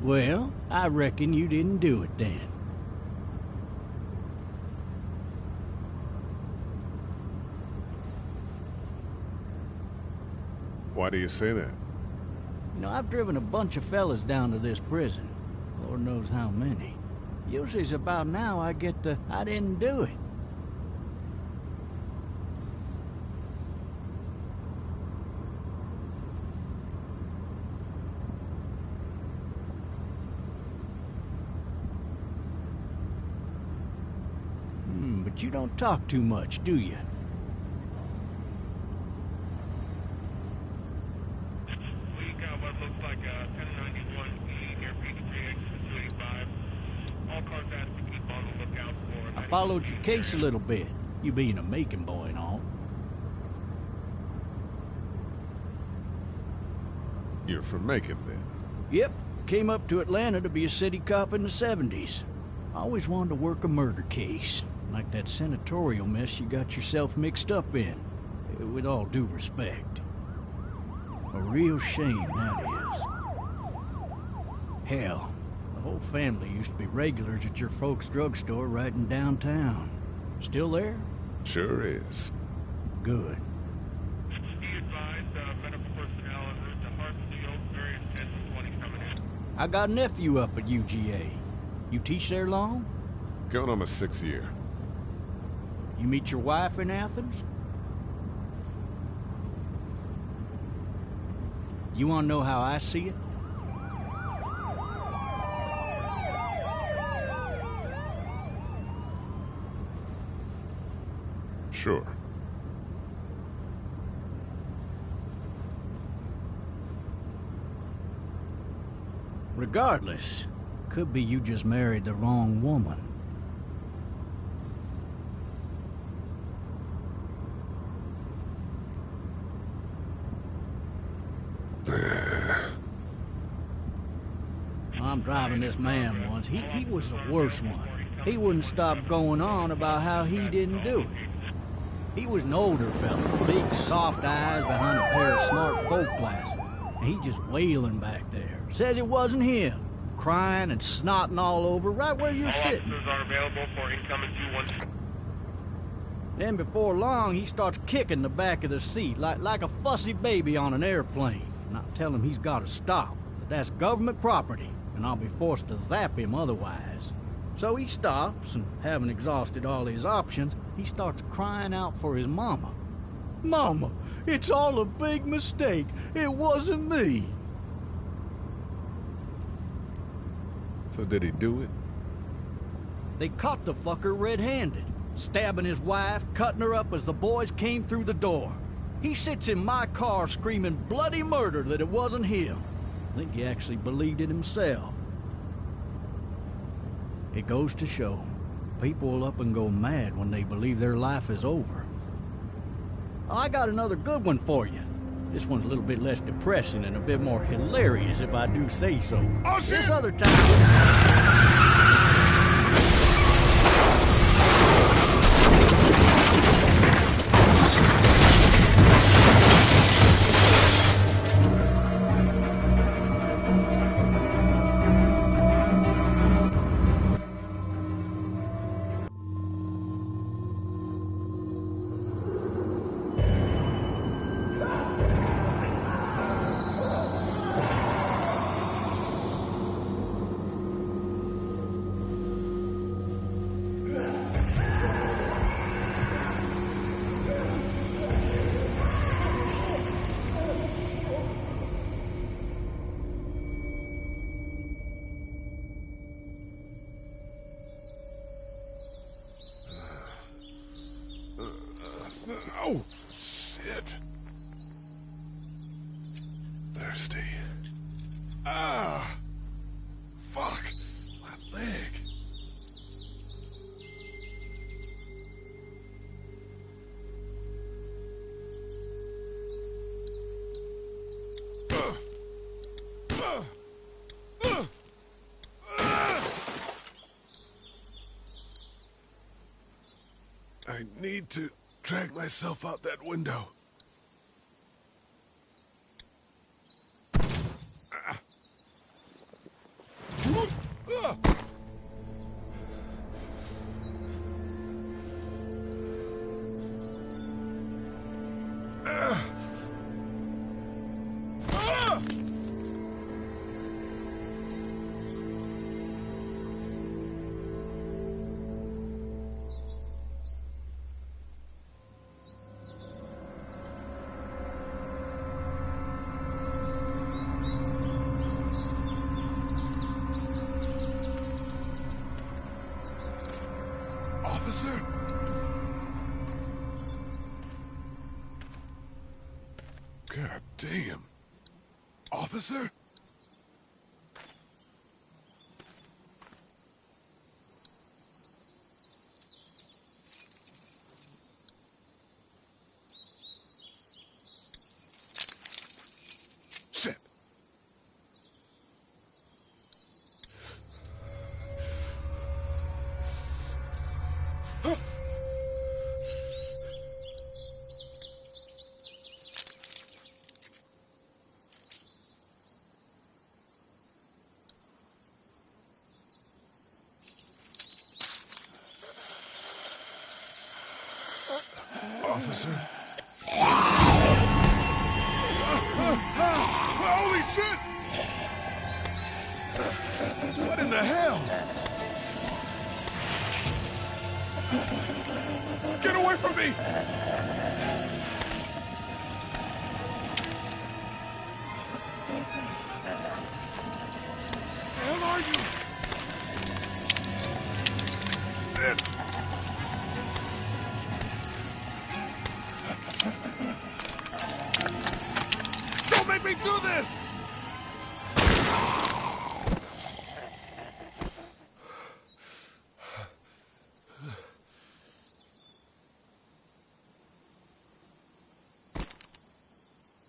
Well, I reckon you didn't do it then. Why do you say that? You know, I've driven a bunch of fellas down to this prison. Lord knows how many. Usually it's about now I get the, I didn't do it. But you don't talk too much, do you? We got what looks like a 1091E near Peachtree exit 285. All cars asked to keep on the lookout for... I followed your case a little bit, you being a Macon boy and all. You're from Macon, then? Yep, came up to Atlanta to be a city cop in the 70s. I always wanted to work a murder case, like that senatorial mess you got yourself mixed up in, with all due respect. A real shame, that is. Hell, the whole family used to be regulars at your folks' drugstore right in downtown. Still there? Sure is. Good. Be advised, medical personnel en route to Hartsfield, various 10 and 20 coming in. I got a nephew up at UGA. You teach there long? Going on my 6th year. You meet your wife in Athens? You want to know how I see it? Sure. Regardless, could be you just married the wrong woman. I'm driving this man once. He was the worst one. He wouldn't stop going on about how he didn't do it. He was an older fella, big soft eyes behind a pair of smart folk glasses. And he just wailing back there. Says it wasn't him. Crying and snotting all over right where you're sitting. Officers are available for incoming 212. Then before long, he starts kicking the back of the seat like a fussy baby on an airplane. And I tell him he's got to stop, that that's government property, and I'll be forced to zap him otherwise. So he stops, and having exhausted all his options, he starts crying out for his mama. Mama, it's all a big mistake. It wasn't me. So did he do it? They caught the fucker red-handed, stabbing his wife, cutting her up as the boys came through the door. He sits in my car screaming bloody murder that it wasn't him. I think he actually believed it himself. It goes to show, people will up and go mad when they believe their life is over. I got another good one for you. This one's a little bit less depressing and a bit more hilarious, if I do say so. Oh, shit! This other time... Oh, shit. Thirsty. Ah! Fuck! My leg. I need to drag myself out that window. Officer? God damn. Officer? Shit. Officer? Holy shit! What in the hell? Get away from me! The hell are you? Shit! Don't make me do this!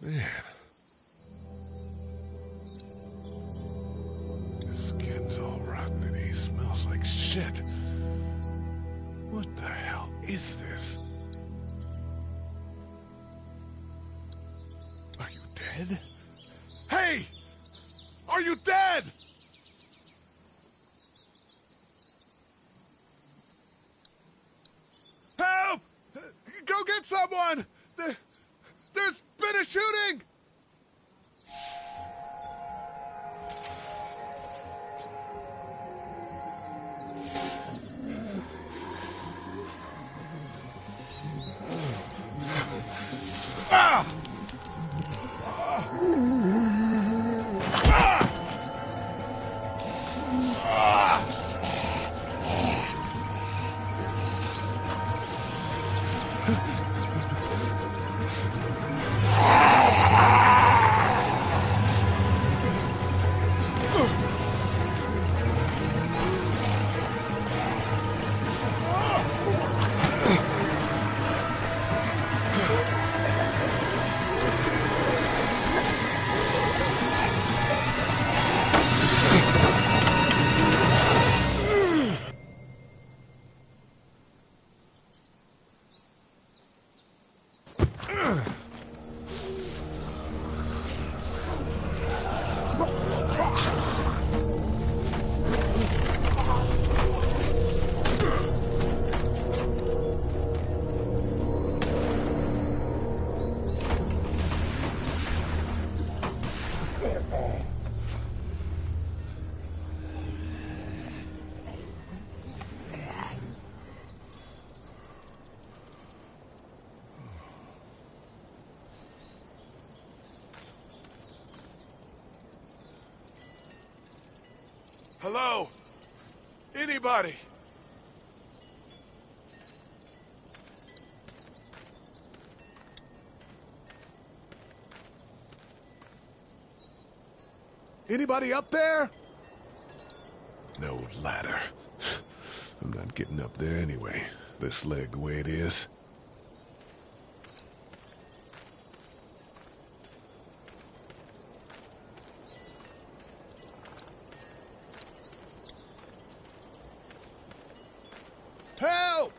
Man. His skin's all rotten and he smells like shit. What the hell is this? Are you dead? Hey! Are you dead? Help! Go get someone! There's been a shooting! Ah! Hello? Anybody? Anybody up there? No ladder. I'm not getting up there anyway. This leg the way it is. Help!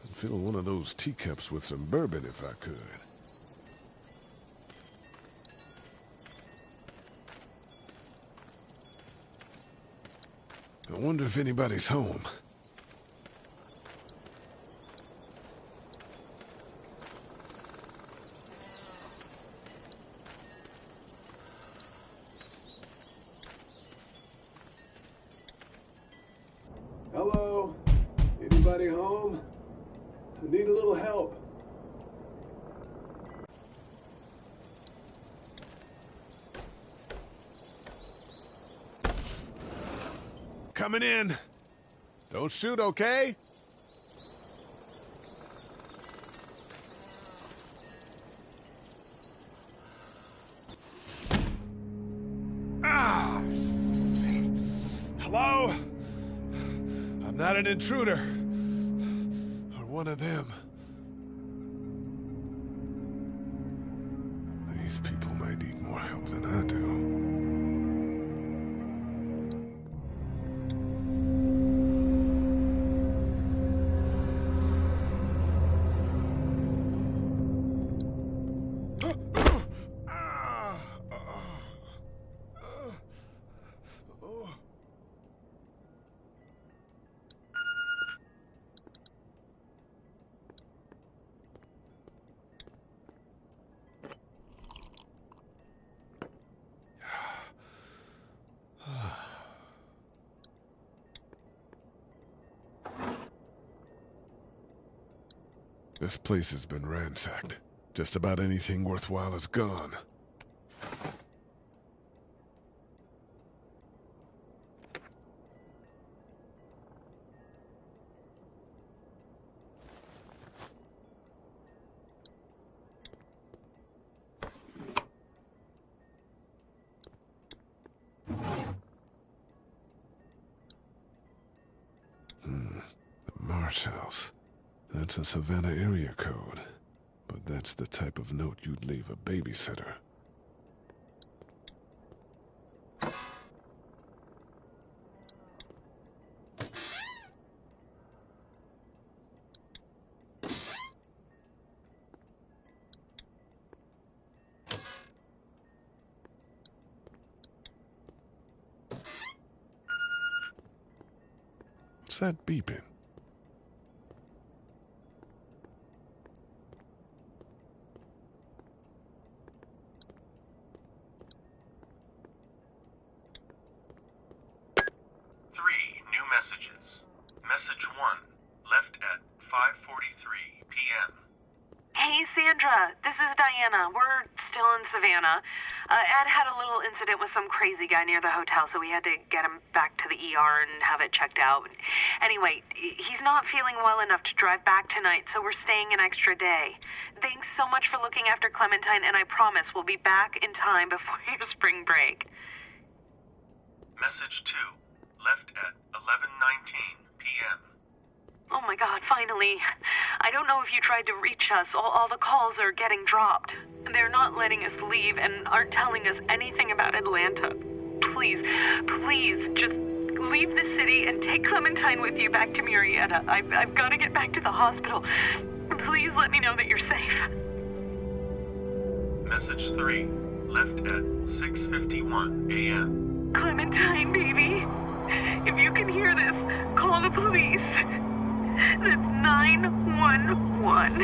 I'd fill one of those teacups with some bourbon if I could. I wonder if anybody's home. Hello? Anybody home? I need a little help. coming in. Don't shoot, okay? Ah! Hello? I'm not an intruder. Or one of them. These people might need more help than I do. This place has been ransacked. Just about anything worthwhile is gone. The Marsh House. That's a Savannah area code. But that's the type of note you'd leave a babysitter. What's that beeping? Messages. Message 1, left at 5:43 p.m. Hey, Sandra. This is Diana. We're still in Savannah. Ed had a little incident with some crazy guy near the hotel, so we had to get him back to the ER and have it checked out. Anyway, he's not feeling well enough to drive back tonight, so we're staying an extra day. Thanks so much for looking after Clementine, and I promise we'll be back in time before your spring break. Message 2. Left at 11:19 p.m. Oh my God, finally. I don't know if you tried to reach us. All the calls are getting dropped. They're not letting us leave and aren't telling us anything about Atlanta. Please, just leave the city and take Clementine with you back to Murrieta. I've got to get back to the hospital. Please let me know that you're safe. Message 3. Left at 6:51 a.m. Clementine, baby. If you can hear this, call the police. That's 911.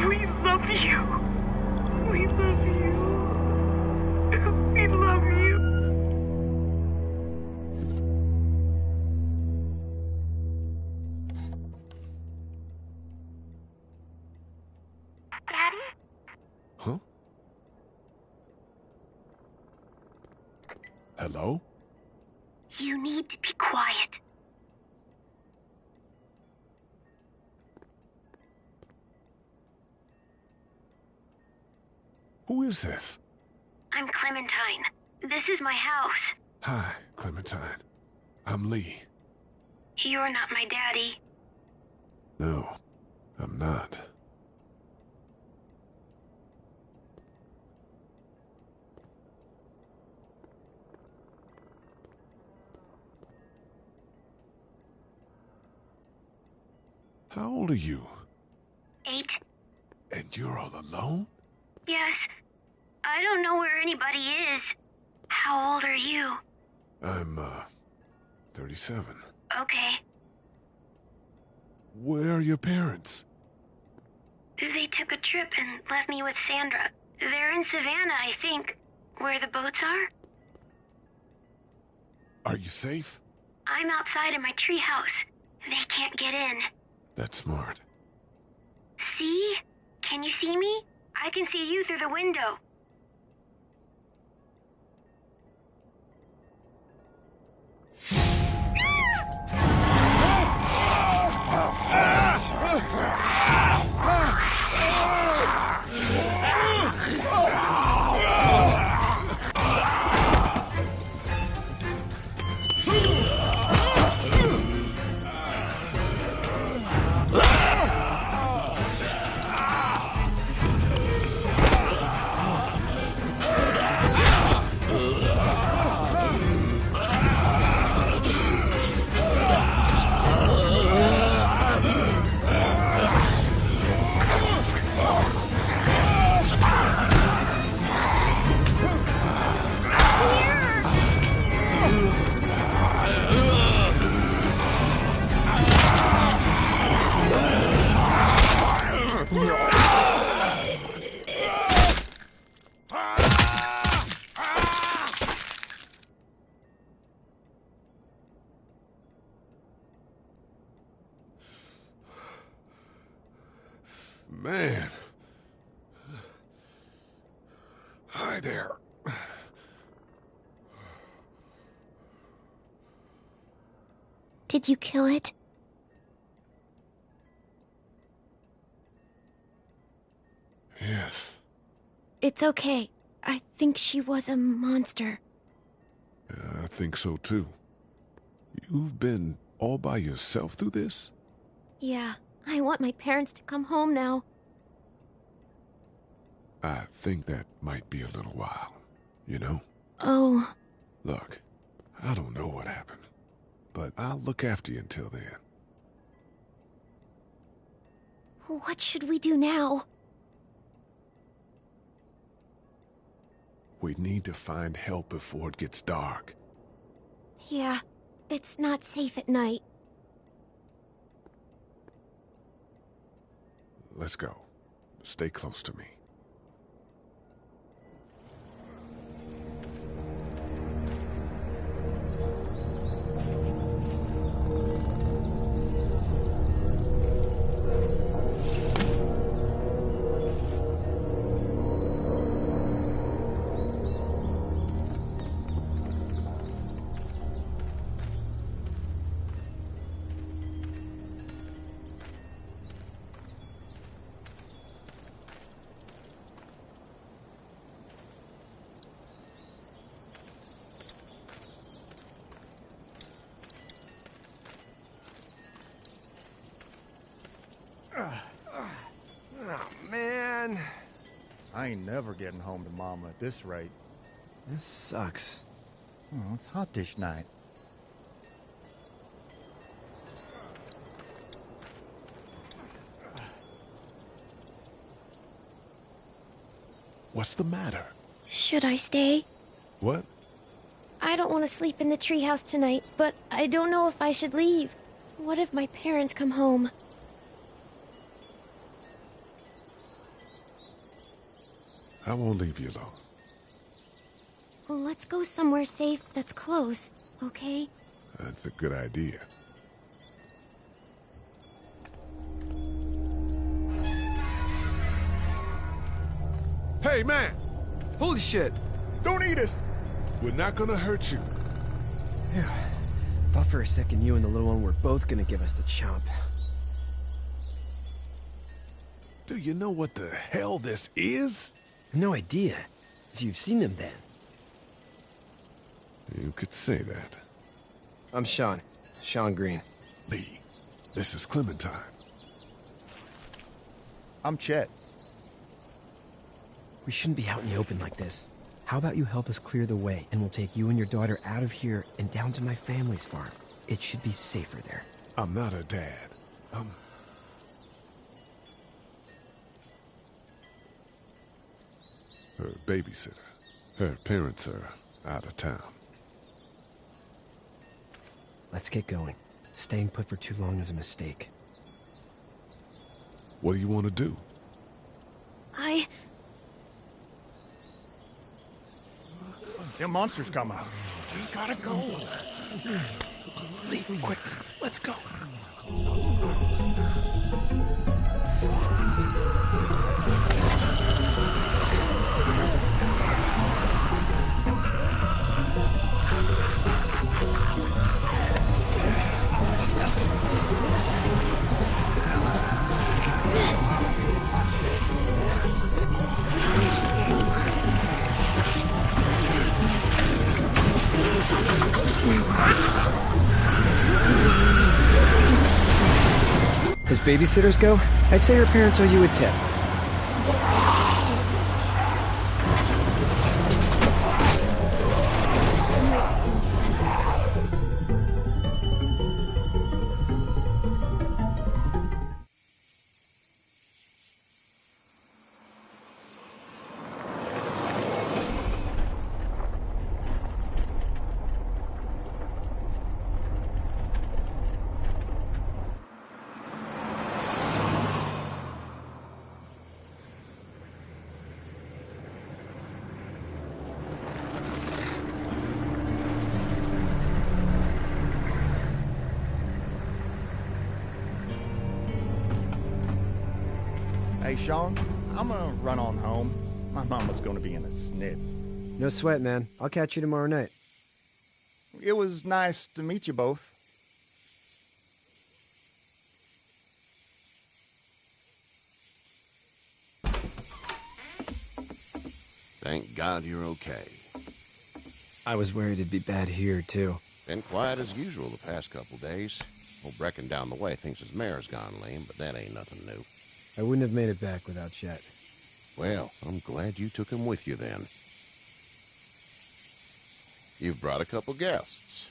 We love you. We love you. We love you. Daddy? Huh? Hello? You need to be quiet. Who is this? I'm Clementine. This is my house. Hi, Clementine. I'm Lee. You're not my daddy. No, I'm not. How old are you? 8. And you're all alone? Yes. I don't know where anybody is. How old are you? I'm, 37. Okay. Where are your parents? They took a trip and left me with Sandra. They're in Savannah, I think. Where the boats are? Are you safe? I'm outside in my treehouse. They can't get in. That's smart. See? Can you see me? I can see you through the window. man. Hi there. Did you kill it? Yes. It's okay. I think she was a monster. Yeah, I think so too. You've been all by yourself through this? Yeah, I want my parents to come home now. I think that might be a little while, you know? Oh. Look, I don't know what happened, but I'll look after you until then. What should we do now? We need to find help before it gets dark. Yeah, it's not safe at night. Let's go. Stay close to me. Oh, man. I ain't never getting home to Mama at this rate. This sucks. Oh, it's hot dish night. What's the matter? Should I stay? What? I don't want to sleep in the treehouse tonight, but I don't know if I should leave. What if my parents come home? I won't leave you alone. Well, let's go somewhere safe that's close, okay? That's a good idea. Hey, man! Holy shit! Don't eat us! We're not gonna hurt you. Yeah. Thought for a second you and the little one were both gonna give us the chomp. Do you know what the hell this is? No idea. So you've seen them then? You could say that. I'm Sean. Sean Green. Lee, this is Clementine. I'm Chet. We shouldn't be out in the open like this. How about you help us clear the way, and we'll take you and your daughter out of here and down to my family's farm. It should be safer there. I'm not her dad. I'm... her babysitter. Her parents are out of town. Let's get going. Staying put for too long is a mistake. What do you want to do? Them monsters coming. We gotta go. Lee, quick, let's go. As babysitters go, I'd say your parents owe you a tip. Hey, Sean, I'm gonna run on home. My mama's gonna be in a snit. No sweat, man. I'll catch you tomorrow night. It was nice to meet you both. Thank God you're okay. I was worried it'd be bad here, too. Been quiet as usual the past couple days. Old Brecken down the way thinks his mare's gone lame, but that ain't nothing new. I wouldn't have made it back without Chet. Well, I'm glad you took him with you then. You've brought a couple guests.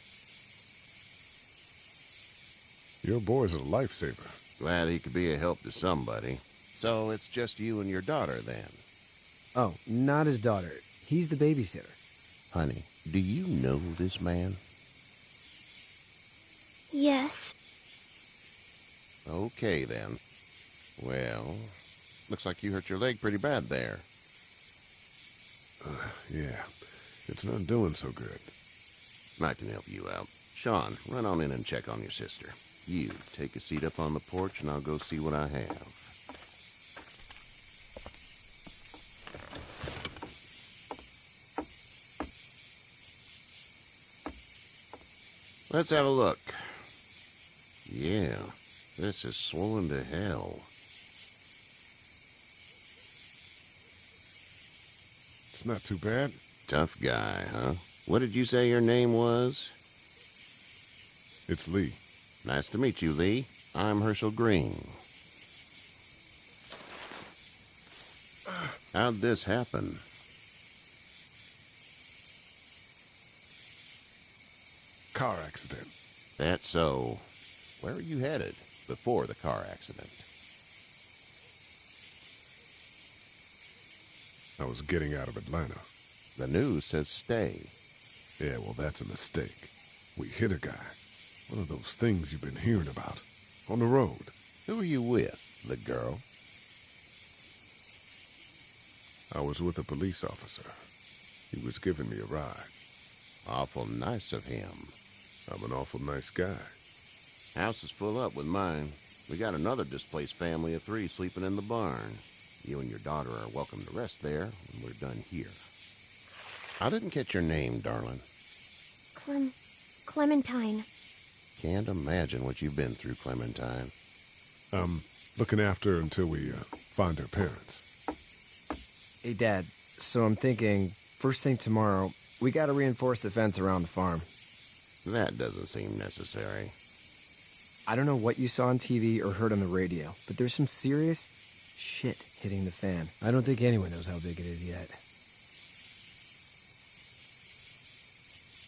Your boy's a lifesaver. Glad he could be a help to somebody. So it's just you and your daughter then? Oh, not his daughter. He's the babysitter. Honey, do you know this man? Yes. Okay, then. Well, looks like you hurt your leg pretty bad there. Yeah, it's not doing so good. I can help you out. Sean, run on in and check on your sister. You, take a seat up on the porch and I'll go see what I have. Let's have a look. Yeah, this is swollen to hell. It's not too bad. Tough guy, huh? What did you say your name was? It's Lee. Nice to meet you, Lee. I'm Herschel Green. How'd this happen? Car accident. That's so. Where are you headed before the car accident? I was getting out of Atlanta. The news says stay. Yeah, well, that's a mistake. We hit a guy. One of those things you've been hearing about. On the road. Who are you with? The girl? I was with a police officer. He was giving me a ride. Awful nice of him. I'm an awful nice guy. House is full up with mine. We got another displaced family of 3 sleeping in the barn. You and your daughter are welcome to rest there when we're done here. I didn't catch your name, darling. Clementine. Can't imagine what you've been through, Clementine. Looking after her until we find her parents. Hey, Dad, so I'm thinking, first thing tomorrow, we gotta reinforce the fence around the farm. That doesn't seem necessary. I don't know what you saw on TV or heard on the radio, but there's some serious shit hitting the fan. I don't think anyone knows how big it is yet.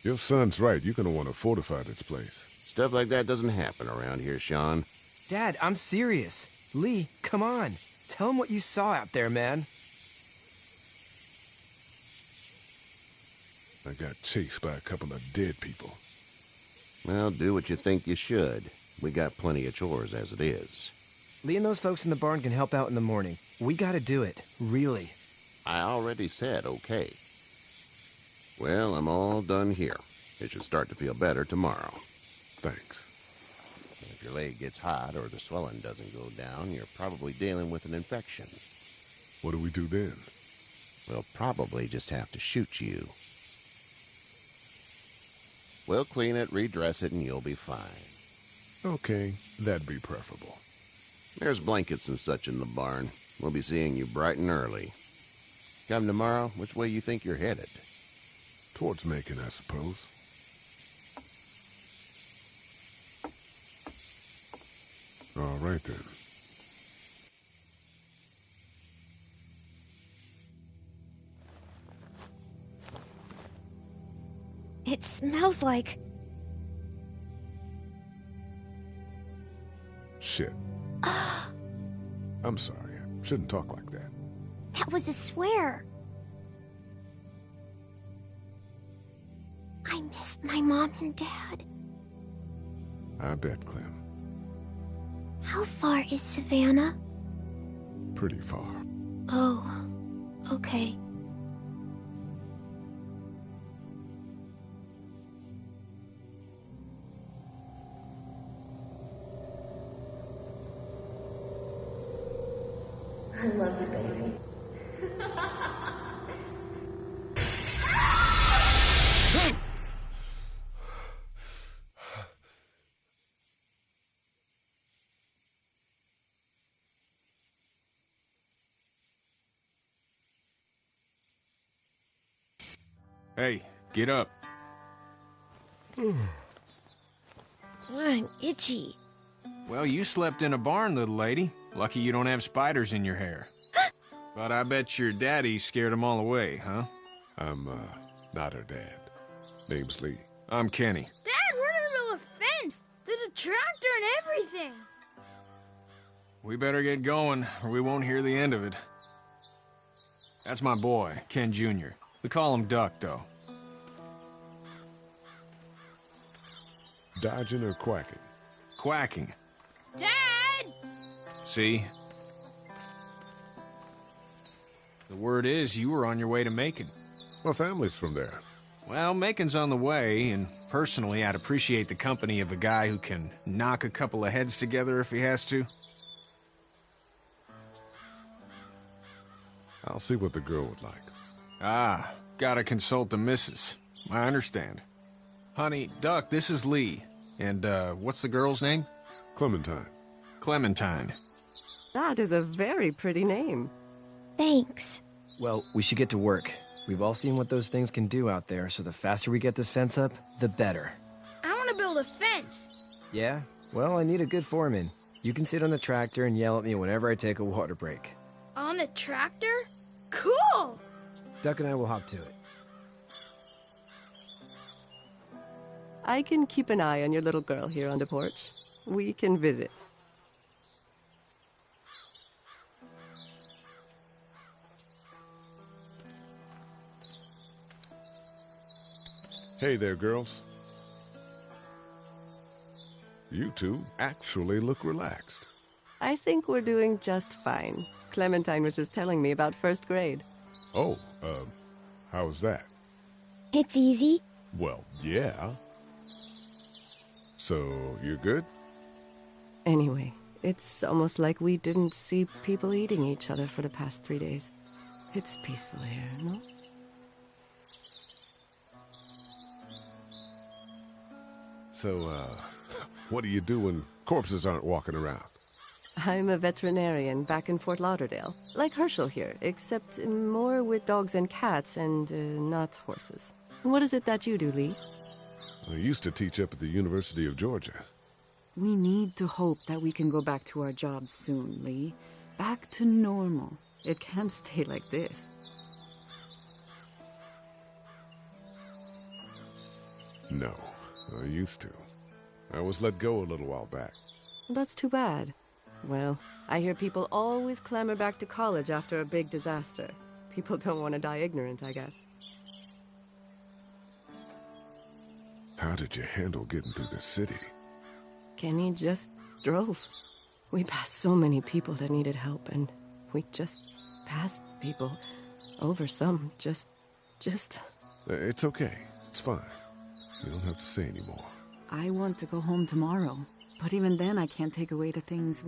Your son's right. You're gonna want to fortify this place. Stuff like that doesn't happen around here, Sean. Dad, I'm serious. Lee, come on. Tell him what you saw out there, man. I got chased by a couple of dead people. Well, do what you think you should. We got plenty of chores as it is. Lee and those folks in the barn can help out in the morning. We gotta do it. Really. I already said okay. Well, I'm all done here. It should start to feel better tomorrow. Thanks. If your leg gets hot or the swelling doesn't go down, you're probably dealing with an infection. What do we do then? We'll probably just have to shoot you. We'll clean it, redress it, and you'll be fine. Okay, that'd be preferable. There's blankets and such in the barn. We'll be seeing you bright and early. Come tomorrow, which way you think you're headed? Towards Macon, I suppose. All right, then. It smells like... Shit. I'm sorry. I shouldn't talk like that. That was a swear. I missed my mom and dad. I bet, Clem. How far is Savannah? Pretty far. Oh, okay. I love you, baby. Hey, get up. I'm itchy. Well, you slept in a barn, little lady. Lucky you don't have spiders in your hair. But I bet your daddy scared them all away, huh? I'm, not her dad. Name's Lee. I'm Kenny. Dad, we're in the middle of a fence. There's a tractor and everything. We better get going, or we won't hear the end of it. That's my boy, Ken Jr. We call him Duck, though. Dodging or quacking? Quacking. Dad! See? The word is you were on your way to Macon. My family's from there. Well, Macon's on the way, and personally, I'd appreciate the company of a guy who can knock a couple of heads together if he has to. I'll see what the girl would like. Ah, gotta consult the missus. I understand. Honey, Duck, this is Lee. And, what's the girl's name? Clementine. Clementine. That is a very pretty name. Thanks. Well, we should get to work. We've all seen what those things can do out there, so the faster we get this fence up, the better. I want to build a fence. Yeah? Well, I need a good foreman. You can sit on the tractor and yell at me whenever I take a water break. On the tractor? Cool! Duck and I will hop to it. I can keep an eye on your little girl here on the porch. We can visit. Hey there, girls. You two actually look relaxed. I think we're doing just fine. Clementine was just telling me about first grade. Oh, how was that? It's easy. Well, yeah. So, you're good? Anyway, it's almost like we didn't see people eating each other for the past 3 days. It's peaceful here, no? So, what do you do when corpses aren't walking around? I'm a veterinarian back in Fort Lauderdale, like Herschel here, except more with dogs and cats and not horses. What is it that you do, Lee? I used to teach up at the University of Georgia. We need to hope that we can go back to our jobs soon, Lee. Back to normal. It can't stay like this. No, I used to. I was let go a little while back. That's too bad. Well, I hear people always clamor back to college after a big disaster. People don't want to die ignorant, I guess. How did you handle getting through the city? Kenny just drove. We passed so many people that needed help, and we just passed people. Over some, just... It's okay. It's fine. You don't have to say anymore. I want to go home tomorrow. But even then, I can't take away the things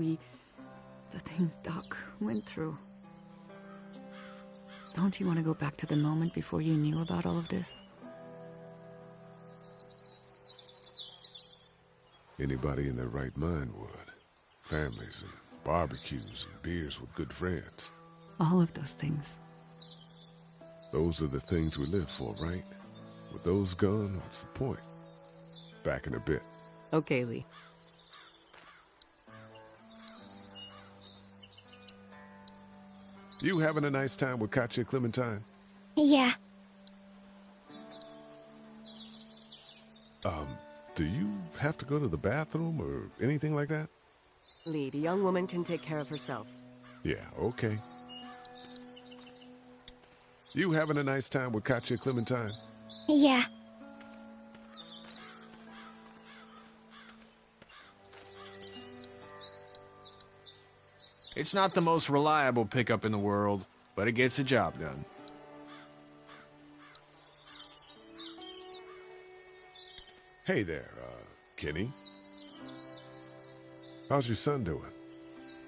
Doc went through. Don't you want to go back to the moment before you knew about all of this? Anybody in their right mind would. Families and barbecues and beers with good friends. All of those things. Those are the things we live for, right? With those gone, what's the point? Back in a bit. Okay, Lee. You having a nice time with Katya, Clementine? Yeah. Do you have to go to the bathroom or anything like that? Lee, the young woman can take care of herself. Yeah, okay. You having a nice time with Katya, Clementine? Yeah. It's not the most reliable pickup in the world, but it gets the job done. Hey there, Kenny. How's your son doing?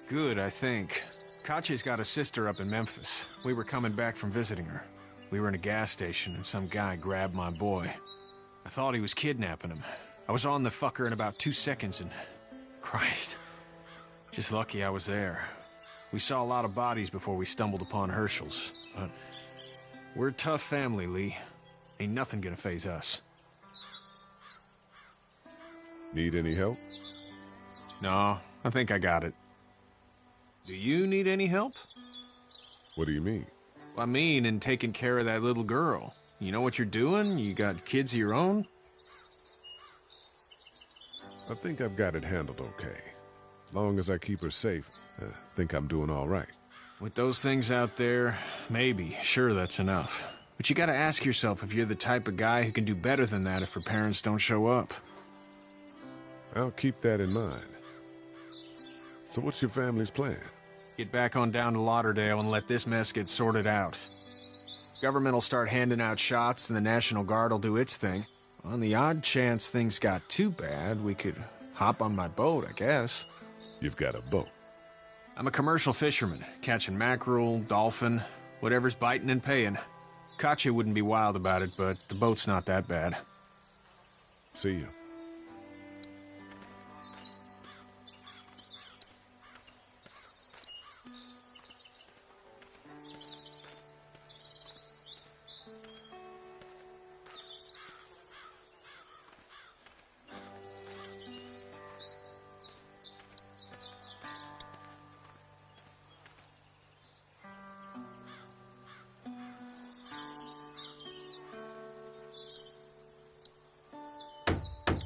Good, I think. Katya's got a sister up in Memphis. We were coming back from visiting her. We were in a gas station and some guy grabbed my boy. I thought he was kidnapping him. I was on the fucker in about 2 seconds and... Christ. Just lucky I was there. We saw a lot of bodies before we stumbled upon Herschel's, but... We're a tough family, Lee. Ain't nothing gonna faze us. Need any help? No, I think I got it. Do you need any help? What do you mean? I mean, in taking care of that little girl. You know what you're doing? You got kids of your own? I think I've got it handled okay. Long as I keep her safe, I think I'm doing all right. With those things out there, maybe. Sure, that's enough. But you gotta ask yourself if you're the type of guy who can do better than that if her parents don't show up. I'll keep that in mind. So what's your family's plan? Get back on down to Lauderdale and let this mess get sorted out. Government will start handing out shots and the National Guard will do its thing. On the odd chance things got too bad, we could hop on my boat, I guess. You've got a boat? I'm a commercial fisherman, catching mackerel, dolphin, whatever's biting and paying. Katya wouldn't be wild about it, but the boat's not that bad. See you.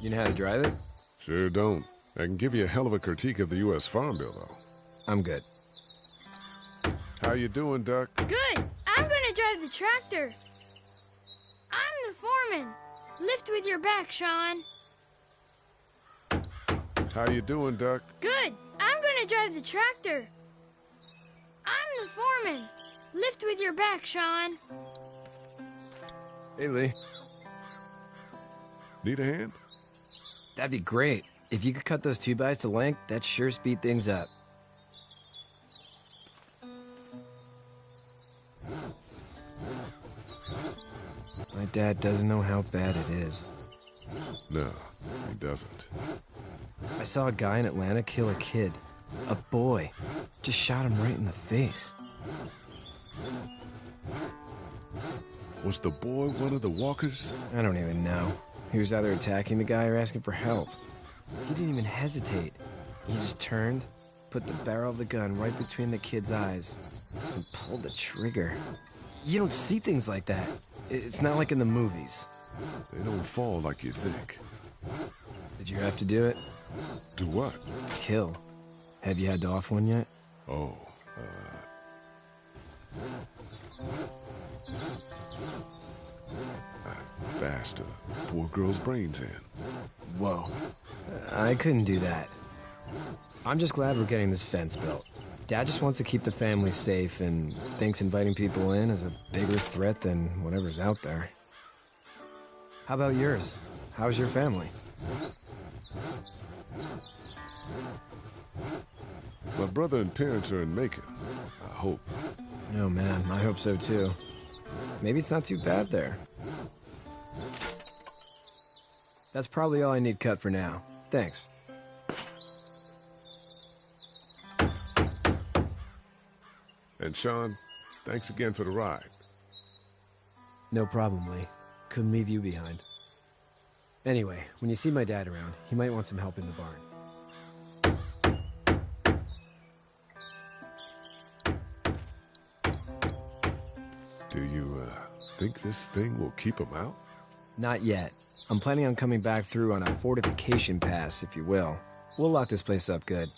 You know how to drive it? Sure don't. I can give you a hell of a critique of the U.S. Farm Bill, though. I'm good. How you doing, Duck? Good. I'm gonna drive the tractor. I'm the foreman. Lift with your back, Sean. How you doing, Duck? Good. I'm gonna drive the tractor. I'm the foreman. Lift with your back, Sean. Hey, Lee. Need a hand? That'd be great. If you could cut those 2x to length, that'd sure speed things up. My dad doesn't know how bad it is. No, he doesn't. I saw a guy in Atlanta kill a kid. A boy. Just shot him right in the face. Was the boy one of the walkers? I don't even know. He was either attacking the guy or asking for help. He didn't even hesitate. He just turned, put the barrel of the gun right between the kid's eyes, and pulled the trigger. You don't see things like that. It's not like in the movies. They don't fall like you think. Did you have to do it? Do what? Kill. Have you had to off one yet? Oh, I bashed a poor girl's brains in. Whoa. I couldn't do that. I'm just glad we're getting this fence built. Dad just wants to keep the family safe and thinks inviting people in is a bigger threat than whatever's out there. How about yours? How's your family? My brother and parents are in Macon. I hope. Oh man, I hope so too. Maybe it's not too bad there. That's probably all I need cut for now. Thanks. And Sean, thanks again for the ride. No problem, Lee. Couldn't leave you behind. Anyway, when you see my dad around, he might want some help in the barn. Do you, think this thing will keep him out? Not yet. I'm planning on coming back through on a fortification pass, if you will. We'll lock this place up good.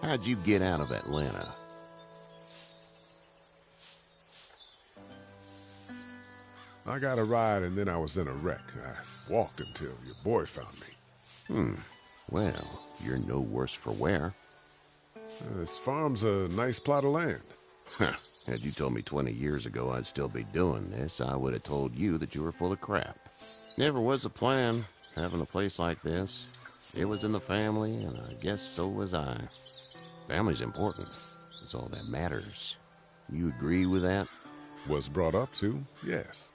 How'd you get out of Atlanta? I got a ride and then I was in a wreck. I walked until your boy found me. Well, you're no worse for wear. This farm's a nice plot of land. Had you told me 20 years ago I'd still be doing this, I would have told you that you were full of crap. Never was a plan, having a place like this. It was in the family, and I guess so was I. Family's important. It's all that matters. You agree with that? Was brought up to, yes.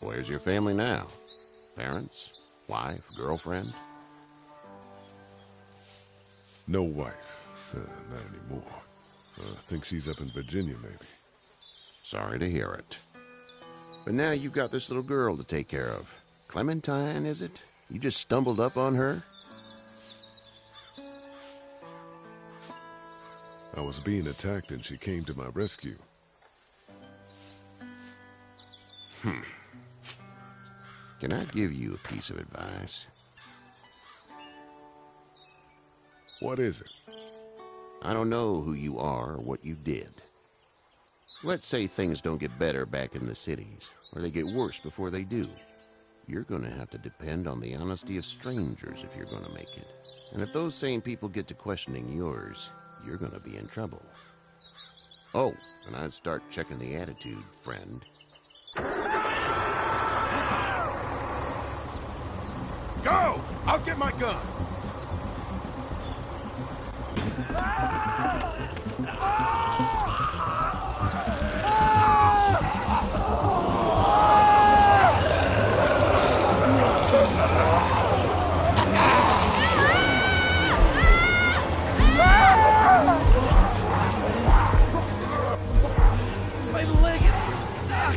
Where's your family now? Parents? Wife? Girlfriend? No wife. Not anymore. I think she's up in Virginia, maybe. Sorry to hear it. But now you've got this little girl to take care of. Clementine, is it? You just stumbled up on her? I was being attacked and she came to my rescue. Can I give you a piece of advice? What is it? I don't know who you are or what you did. Let's say things don't get better back in the cities, or they get worse before they do. You're going to have to depend on the honesty of strangers if you're going to make it. And if those same people get to questioning yours, you're going to be in trouble. Oh, and I'd start checking the attitude, friend. Go! I'll get my gun! My leg is stuck!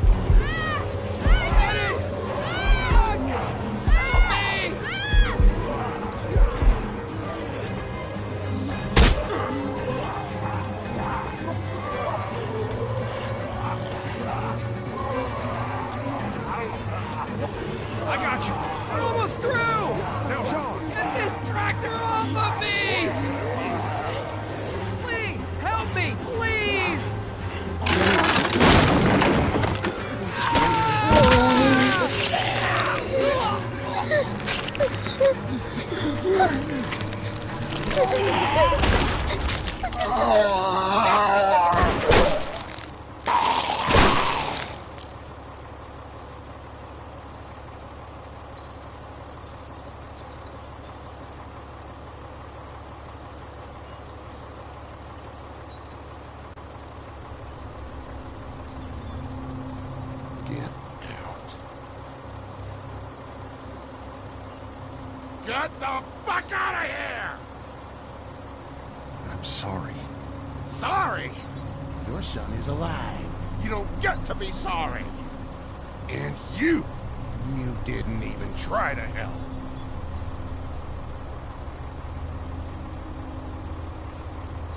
I got you. We're almost through! Now, Sean! Get this tractor off of me! Please, help me, please! Get the fuck out of here! I'm sorry. Sorry? Your son is alive. You don't get to be sorry. And you didn't even try to help.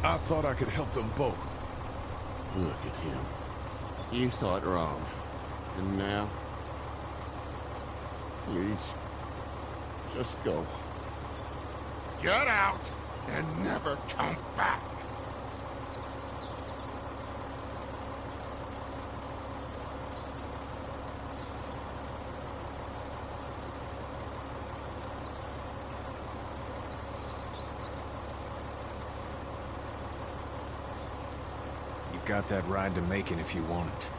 I thought I could help them both. Look at him. You thought wrong. And now? Please. Just go. Get out and never come back. You've got that ride to Macon if you want it.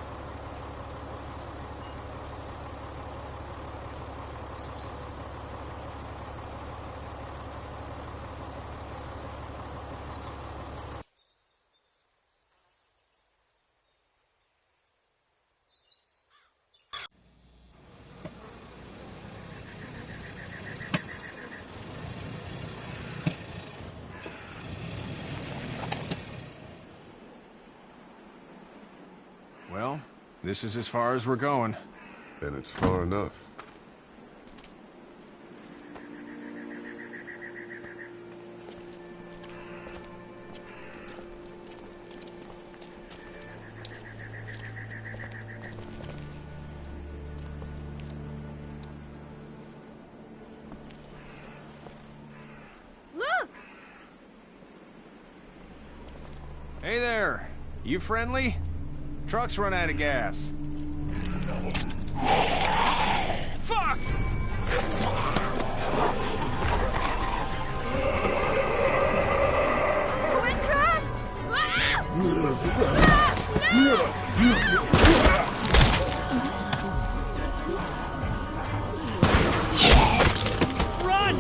Well, this is as far as we're going. Then it's far enough. Look! You friendly? Truck's run out of gas. Fuck! We're trapped! Run!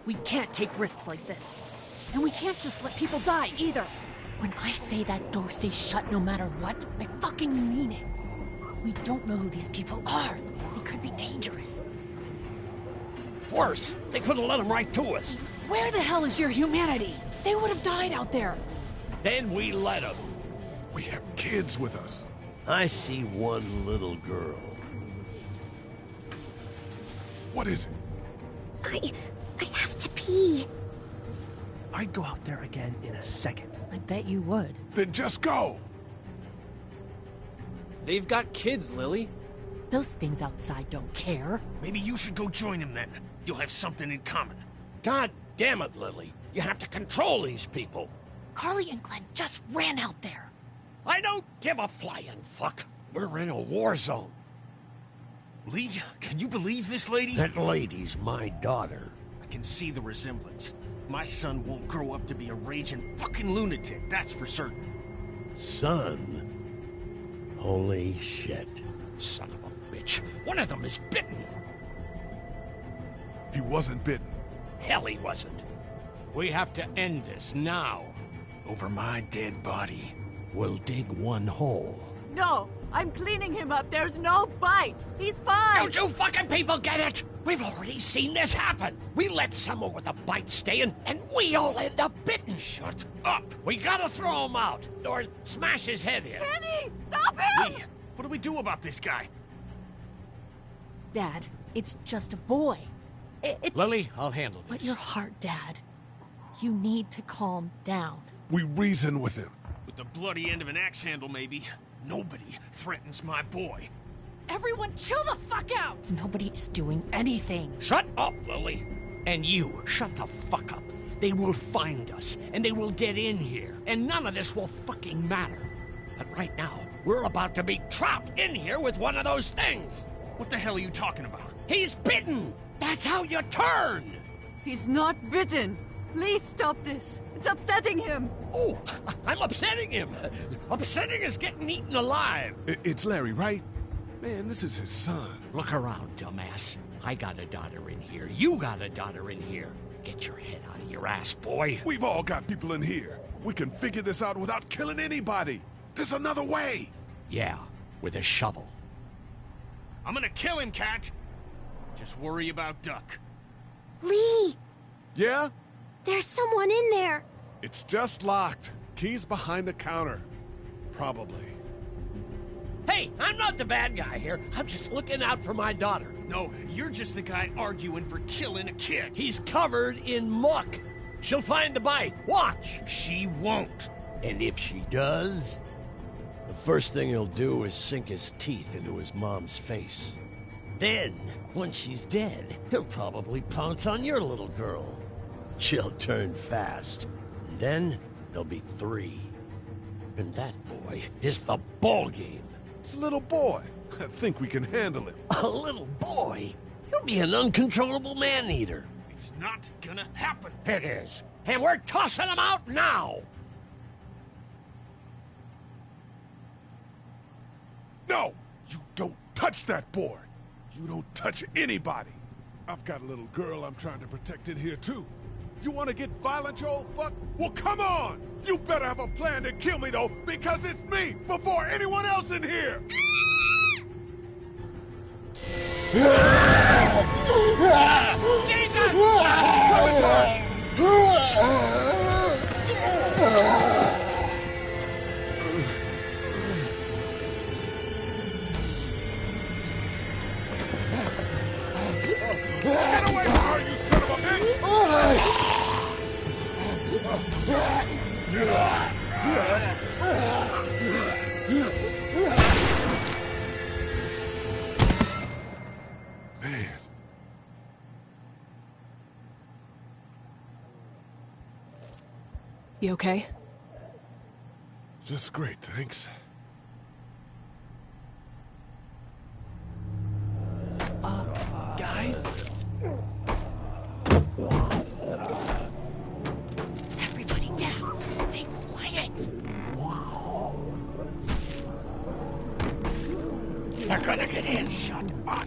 We can't take risks like this. And we can't just let people die, either. When I say that door stays shut no matter what, I fucking mean it. We don't know who these people are. They could be dangerous. Worse, they could have let them right to us. Where the hell is your humanity? They would have died out there. Then we let them. We have kids with us. I see one little girl. What is it? I have to pee. I'd go out there again in a second. I bet you would. Then just go. They've got kids, Lily. Those things outside don't care. Maybe you should go join them then. You'll have something in common. God damn it, Lily. You have to control these people. Carly and Glenn just ran out there. I don't give a flying fuck. We're in a war zone. Lee, can you believe this lady? That lady's my daughter. I can see the resemblance. My son won't grow up to be a raging fucking lunatic, that's for certain. Son? Holy shit. Son of a bitch. One of them is bitten. He wasn't bitten. Hell, he wasn't. We have to end this now. Over my dead body. We'll dig one hole. No, I'm cleaning him up. There's no bite. He's fine. Don't you fucking people get it? We've already seen this happen. We let someone with a bite stay in, and we all end up bitten. Shut up. We gotta throw him out, or smash his head in. Kenny, stop him! Lee, what do we do about this guy? Dad, it's just a boy. It's... Lily, I'll handle this. Let your heart, Dad. You need to calm down. We reason with him. With the bloody end of an axe handle, maybe. Nobody threatens my boy. Everyone chill the fuck out! Nobody is doing anything. Shut up, Lily. And you, shut the fuck up. They will find us, and they will get in here, and none of this will fucking matter. But right now, we're about to be trapped in here with one of those things. What the hell are you talking about? He's bitten! That's how you turn! He's not bitten. Lee, stop this. It's upsetting him. Oh, I'm upsetting him. Upsetting is getting eaten alive. It's Larry, right? Man, this is his son. Look around, dumbass. I got a daughter in here. You got a daughter in here. Get your head out of your ass, boy. We've all got people in here. We can figure this out without killing anybody. There's another way. Yeah, with a shovel. I'm gonna kill him, Cat. Just worry about Duck. Lee! Yeah? There's someone in there. It's just locked. Key's behind the counter. Probably. Hey, I'm not the bad guy here. I'm just looking out for my daughter. No, you're just the guy arguing for killing a kid. He's covered in muck. She'll find the bite. Watch. She won't. And if she does, the first thing he'll do is sink his teeth into his mom's face. Then, when she's dead, he'll probably pounce on your little girl. She'll turn fast. And then there'll be 3. And that boy is the ball game. It's a little boy. I think we can handle him. A little boy? He'll be an uncontrollable man-eater. It's not gonna happen. It is. And we're tossing him out now. No! You don't touch that boy! You don't touch anybody! I've got a little girl I'm trying to protect in here, too. You want to get violent, you old fuck? Well, come on! You better have a plan to kill me, though, because it's me before anyone else in here! Jesus! Get away from her, you son of a bitch! You okay? Just great, thanks. Guys? Everybody down. Stay quiet. They're gonna get in. Shut up.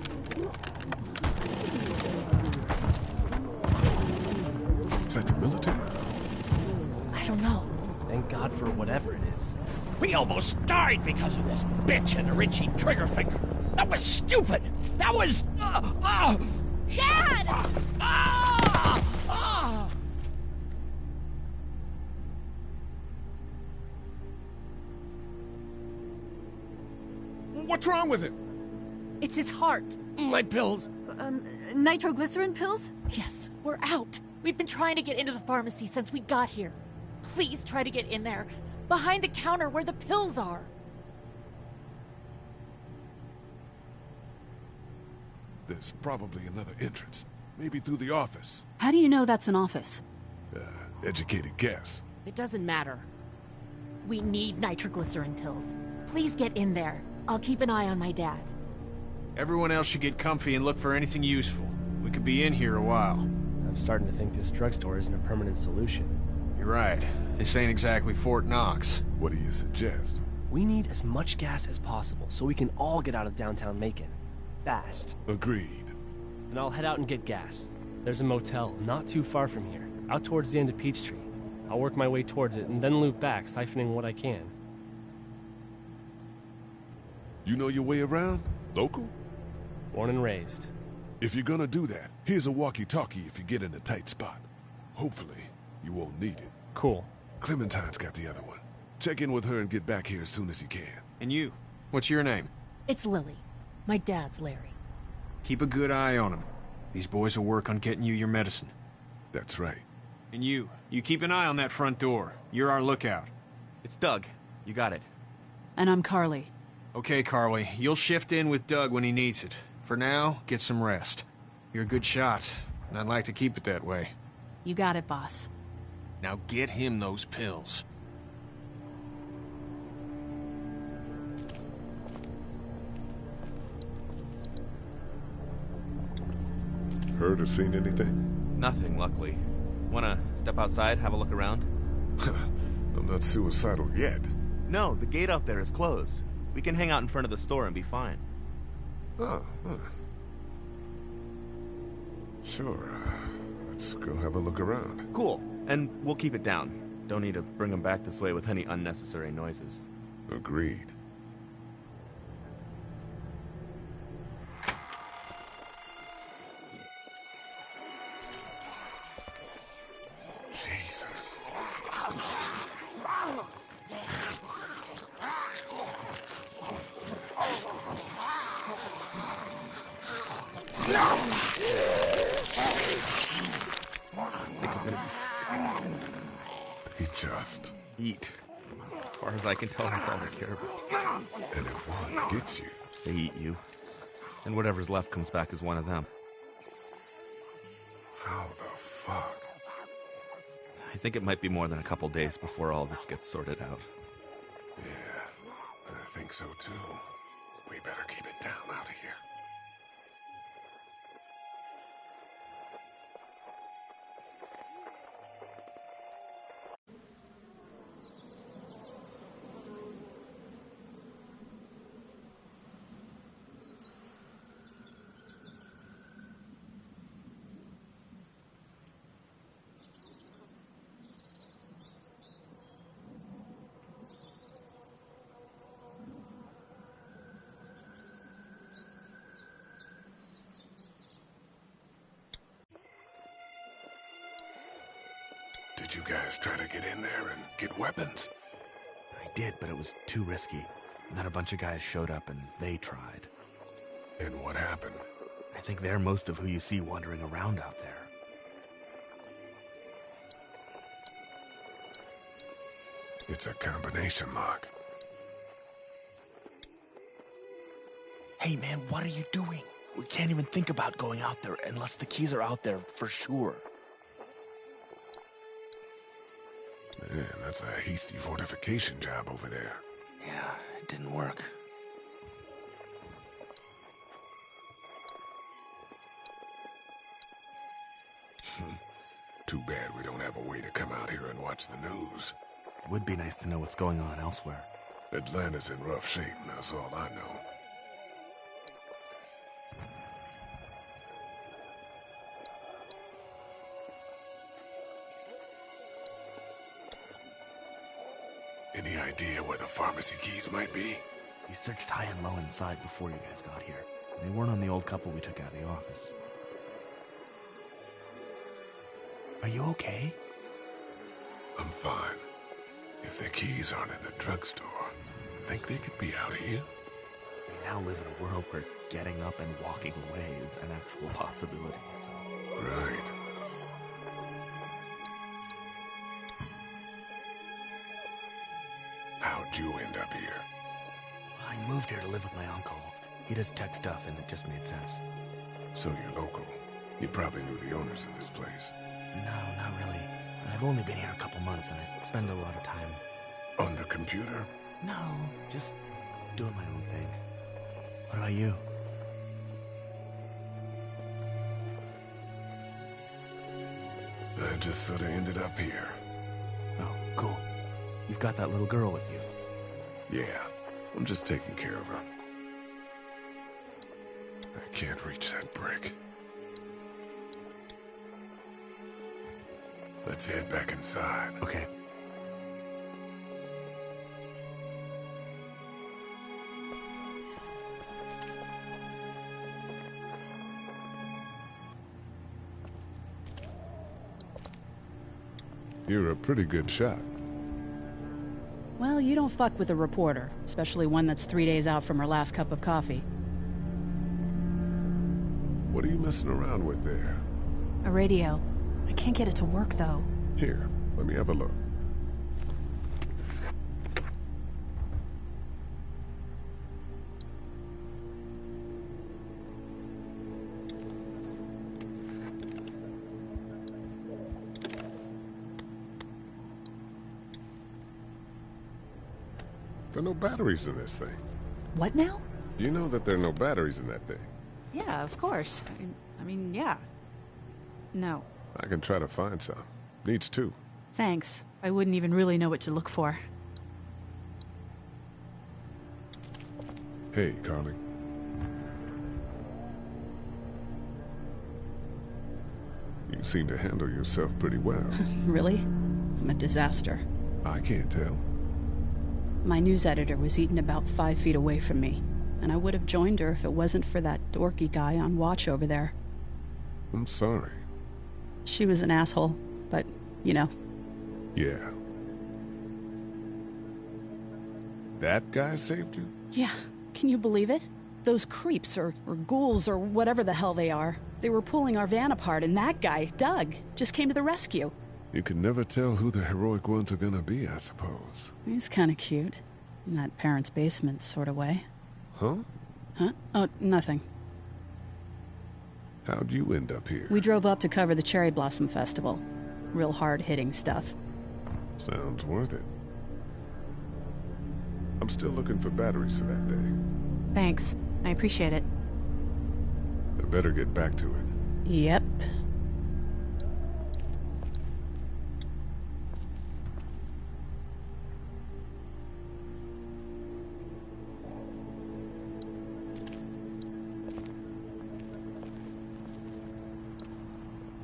Is that the military? I don't know. Thank God for whatever it is. We almost died because of this bitch and her itchy trigger finger. That was stupid. That was... Dad! What's wrong with him? It's his heart. My pills. Nitroglycerin pills? Yes, we're out. We've been trying to get into the pharmacy since we got here. Please try to get in there. Behind the counter where the pills are. There's probably another entrance. Maybe through the office. How do you know that's an office? Educated guess. It doesn't matter. We need nitroglycerin pills. Please get in there. I'll keep an eye on my dad. Everyone else should get comfy and look for anything useful. We could be in here a while. I'm starting to think this drugstore isn't a permanent solution. You're right. This ain't exactly Fort Knox. What do you suggest? We need as much gas as possible so we can all get out of downtown Macon. Fast. Agreed. Then I'll head out and get gas. There's a motel not too far from here, out towards the end of Peachtree. I'll work my way towards it and then loop back, siphoning what I can. You know your way around? Local? Born and raised. If you're gonna do that, here's a walkie-talkie if you get in a tight spot. Hopefully, you won't need it. Cool. Clementine's got the other one. Check in with her and get back here as soon as you can. And you? What's your name? It's Lily. My dad's Larry. Keep a good eye on him. These boys will work on getting you your medicine. That's right. And you keep an eye on that front door. You're our lookout. It's Doug. You got it. And I'm Carly. Okay, Carly. You'll shift in with Doug when he needs it. For now, get some rest. You're a good shot, and I'd like to keep it that way. You got it, boss. Now get him those pills. Heard or seen anything? Nothing, luckily. Wanna step outside, have a look around? I'm not suicidal yet. No, the gate out there is closed. We can hang out in front of the store and be fine. Oh, Sure. Let's go have a look around. Cool. And we'll keep it down. Don't need to bring them back this way with any unnecessary noises. Agreed. Jesus. They just eat. As far as I can tell, that's all they care about. And if one gets you, they eat you. And whatever's left comes back as one of them. How the fuck? I think it might be more than a couple days before all this gets sorted out. Yeah, I think so too. We better keep it down out of here. Did you guys try to get in there and get weapons? I did, but it was too risky. And then a bunch of guys showed up and they tried. And what happened? I think they're most of who you see wandering around out there. It's a combination lock. Hey man, what are you doing? We can't even think about going out there unless the keys are out there for sure. Man, that's a hasty fortification job over there. Yeah, it didn't work. Too bad we don't have a way to come out here and watch the news. Would be nice to know what's going on elsewhere. Atlanta's in rough shape, and that's all I know. Any idea where the pharmacy keys might be? We searched high and low inside before you guys got here. They weren't on the old couple we took out of the office. Are you okay? I'm fine. If the keys aren't in the drugstore, think they could be out here? We now live in a world where getting up and walking away is an actual possibility, so... Right. How'd you end up here? I moved here to live with my uncle. He does tech stuff, and it just made sense. So you're local. You probably knew the owners of this place. No, not really. I've only been here a couple months, and I spend a lot of time... On the computer? No, just doing my own thing. What about you? I just sort of ended up here. Oh, cool. You've got that little girl with you. Yeah, I'm just taking care of her. I can't reach that brick. Let's head back inside. Okay. You're a pretty good shot. Well, you don't fuck with a reporter, especially one that's 3 days out from her last cup of coffee. What are you messing around with there? A radio. I can't get it to work, though. Here, let me have a look. There are no batteries in this thing. What now? You know that there are no batteries in that thing. Yeah, of course. I mean, yeah. No. I can try to find some. Needs two. Thanks. I wouldn't even really know what to look for. Hey, Carly. You seem to handle yourself pretty well. Really? I'm a disaster. I can't tell. My news editor was eaten about 5 feet away from me, and I would have joined her if it wasn't for that dorky guy on watch over there. I'm sorry. She was an asshole, but, you know. Yeah. That guy saved you? Yeah, can you believe it? Those creeps, or ghouls, or whatever the hell they are. They were pulling our van apart, and that guy, Doug, just came to the rescue. You can never tell who the heroic ones are gonna be, I suppose. He's kind of cute. In that parents' basement sort of way. Huh? Huh? Oh, nothing. How'd you end up here? We drove up to cover the Cherry Blossom Festival. Real hard-hitting stuff. Sounds worth it. I'm still looking for batteries for that thing. Thanks. I appreciate it. I better get back to it. Yep.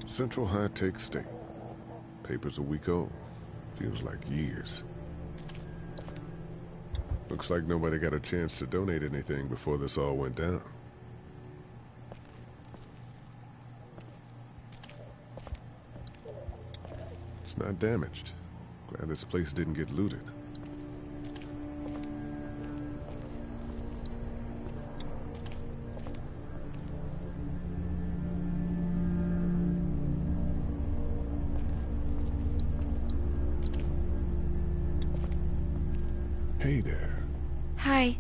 Central High-Tech State. Paper's a week old. Feels like years. Looks like nobody got a chance to donate anything before this all went down. It's not damaged. Glad this place didn't get looted. Hey there. Hi.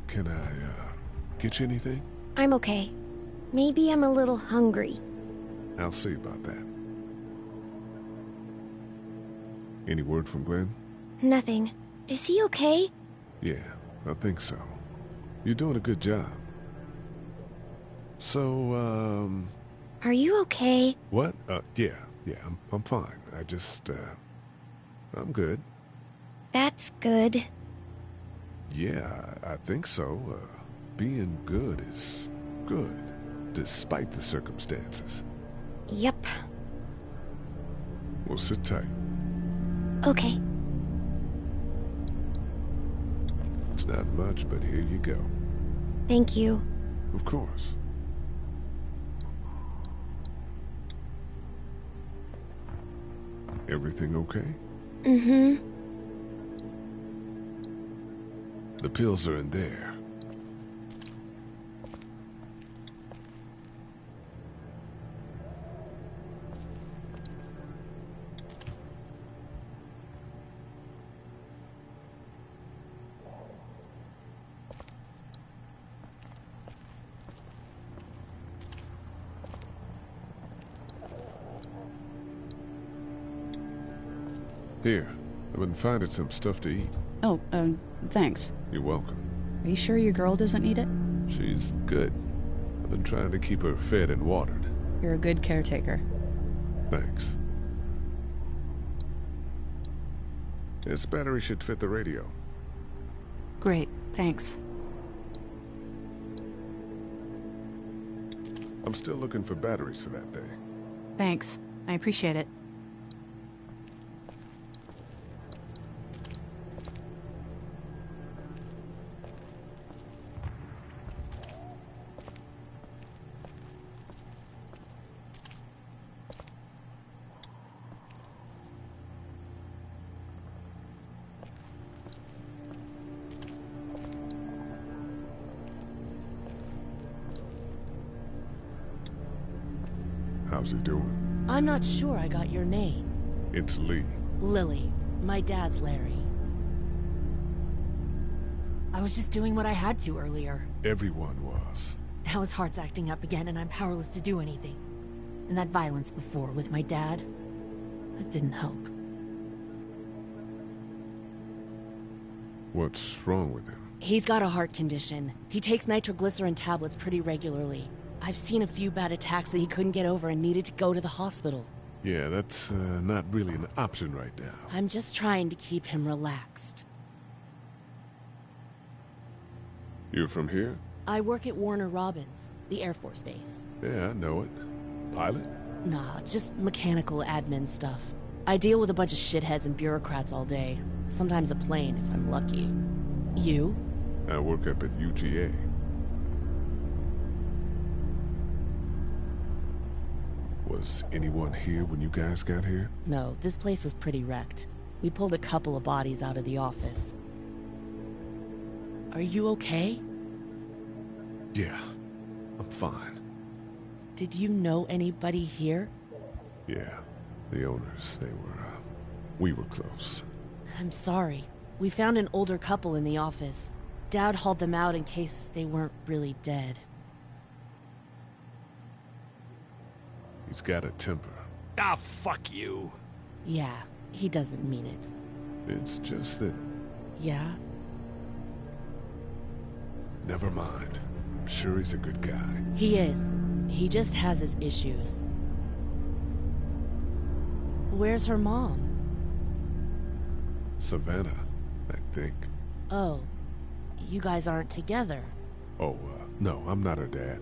Can I, get you anything? I'm okay. Maybe I'm a little hungry. I'll see about that. Any word from Glenn? Nothing. Is he okay? Yeah, I think so. You're doing a good job. So, Are you okay? What? Yeah, I'm fine. I'm good. That's good. Yeah, I think so. Being good is good, despite the circumstances. Yep. Well, sit tight. Okay. It's not much, but here you go. Thank you. Of course. Everything okay? Mm-hmm. The pills are in there. Here, I've been finding some stuff to eat. Oh, thanks. You're welcome. Are you sure your girl doesn't need it? She's good. I've been trying to keep her fed and watered. You're a good caretaker. Thanks. This battery should fit the radio. Great, thanks. I'm still looking for batteries for that thing. Thanks. I appreciate it. How's he doing? I'm not sure I got your name. It's Lee. Lily. My dad's Larry. I was just doing what I had to earlier. Everyone was. Now his heart's acting up again and I'm powerless to do anything. And that violence before with my dad, that didn't help. What's wrong with him? He's got a heart condition. He takes nitroglycerin tablets pretty regularly. I've seen a few bad attacks that he couldn't get over and needed to go to the hospital. Yeah, that's not really an option right now. I'm just trying to keep him relaxed. You're from here? I work at Warner Robins, the Air Force Base. Yeah, I know it. Pilot? Nah, just mechanical admin stuff. I deal with a bunch of shitheads and bureaucrats all day. Sometimes a plane, if I'm lucky. You? I work up at UTA. Was anyone here when you guys got here? No, this place was pretty wrecked. We pulled a couple of bodies out of the office. Are you okay? Yeah, I'm fine. Did you know anybody here? Yeah, the owners, we were close. I'm sorry. We found an older couple in the office. Dad hauled them out in case they weren't really dead. He's got a temper. Ah, fuck you. Yeah, he doesn't mean it. It's just that... Yeah? Never mind. I'm sure he's a good guy. He is. He just has his issues. Where's her mom? Savannah, I think. Oh, you guys aren't together. Oh, no, I'm not her dad.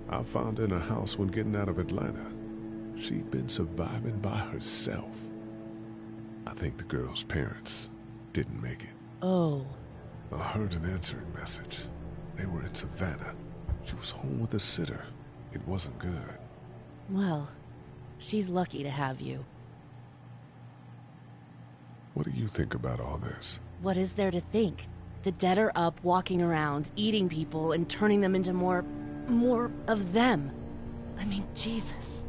I found her in a house when getting out of Atlanta. She'd been surviving by herself. I think the girl's parents didn't make it. Oh. I heard an answering message. They were in Savannah. She was home with a sitter. It wasn't good. Well, she's lucky to have you. What do you think about all this? What is there to think? The dead are up, walking around, eating people, and turning them into more of them. I mean, Jesus.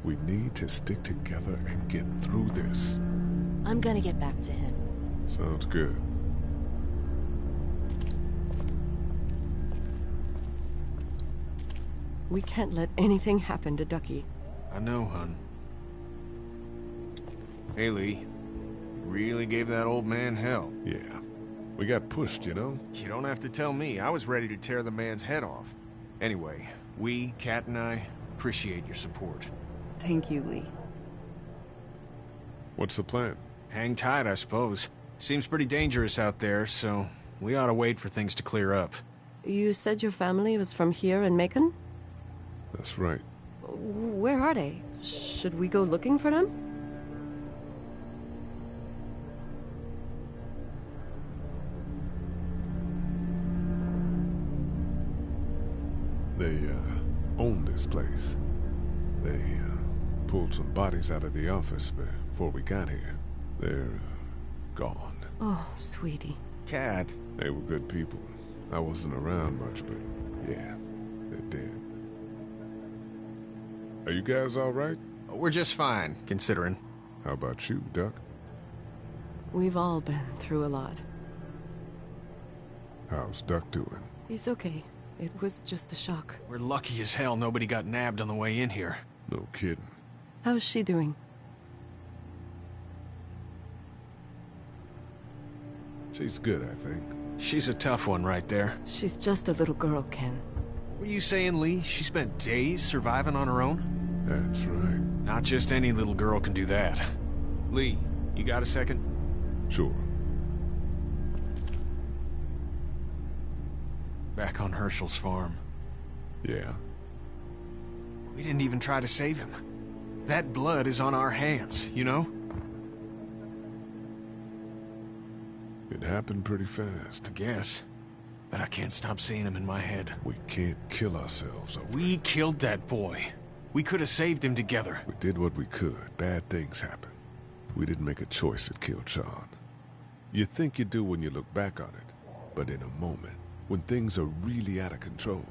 We need to stick together and get through this. I'm gonna get back to him. Sounds good. We can't let anything happen to Ducky. I know, hun. Hey, Lee. Really gave that old man hell. Yeah. We got pushed, you know? You don't have to tell me. I was ready to tear the man's head off. Anyway, we, Kat and I, appreciate your support. Thank you, Lee. What's the plan? Hang tight, I suppose. Seems pretty dangerous out there, so we ought to wait for things to clear up. You said your family was from here in Macon? That's right. Where are they? Should we go looking for them? They, own this place. They, pulled some bodies out of the office before we got here. They're, gone. Oh, sweetie. Kat. They were good people. I wasn't around much, but yeah, they're dead. Are you guys all right? We're just fine, considering. How about you, Duck? We've all been through a lot. How's Duck doing? He's okay. It was just a shock. We're lucky as hell nobody got nabbed on the way in here. No kidding. How's she doing? She's good, I think. She's a tough one right there. She's just a little girl, Ken. Were you saying, Lee, she spent days surviving on her own? That's right. Not just any little girl can do that. Lee, you got a second? Sure. Back on Herschel's farm. Yeah. We didn't even try to save him. That blood is on our hands, you know? It happened pretty fast. I guess. But I can't stop seeing him in my head. We can't kill ourselves over We killed that boy. We could have saved him together. We did what we could. Bad things happen. We didn't make a choice that killed Sean. You think you do when you look back on it. But in a moment, when things are really out of control,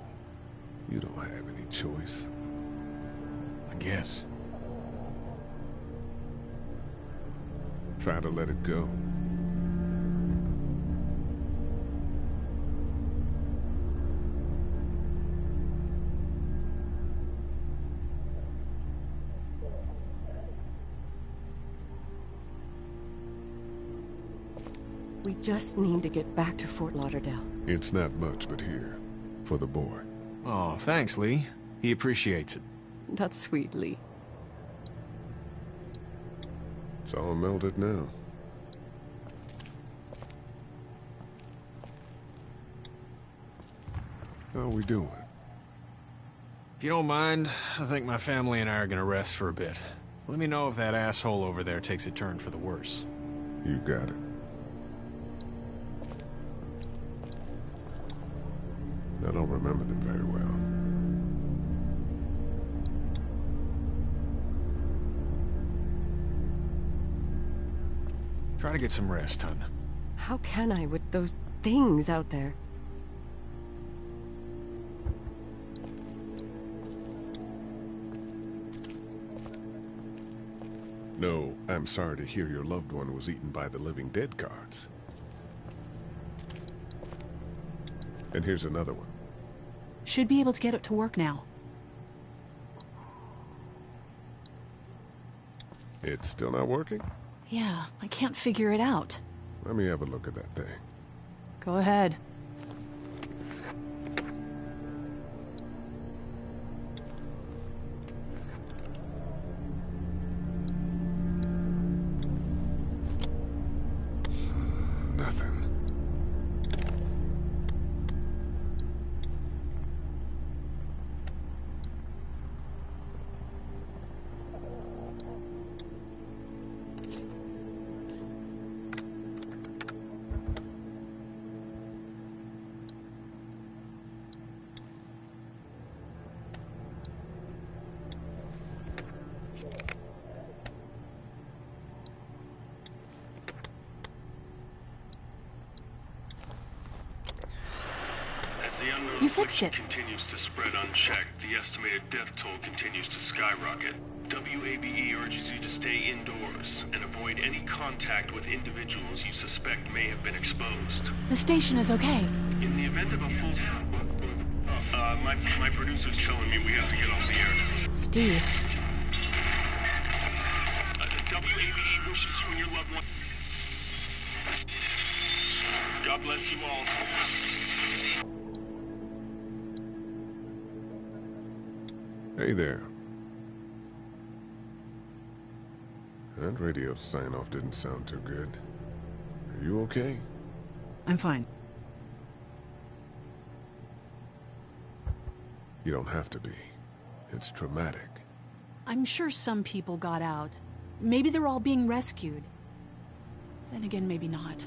you don't have any choice. I guess. Try to let it go. We just need to get back to Fort Lauderdale. It's not much, but here. For the boy. Oh, thanks, Lee. He appreciates it. That's sweet, Lee. It's all melted now. How are we doing? If you don't mind, I think my family and I are gonna rest for a bit. Let me know if that asshole over there takes a turn for the worse. You got it. I don't remember them very well. Try to get some rest, hon. How can I with those things out there? No, I'm sorry to hear your loved one was eaten by the living dead guards. And here's another one. Should be able to get it to work now. It's still not working? Yeah, I can't figure it out. Let me have a look at that thing. Go ahead. Nothing. You fixed it. Continues to spread unchecked. The estimated death toll continues to skyrocket. WABE urges you to stay indoors and avoid any contact with individuals you suspect may have been exposed. The station is okay. In the event of a full... my producer's telling me we have to get off the air. Steve. WABE wishes you and your loved one... God bless you all. Hey there. That radio sign-off didn't sound too good. Are you okay? I'm fine. You don't have to be. It's traumatic. I'm sure some people got out. Maybe they're all being rescued. Then again, maybe not.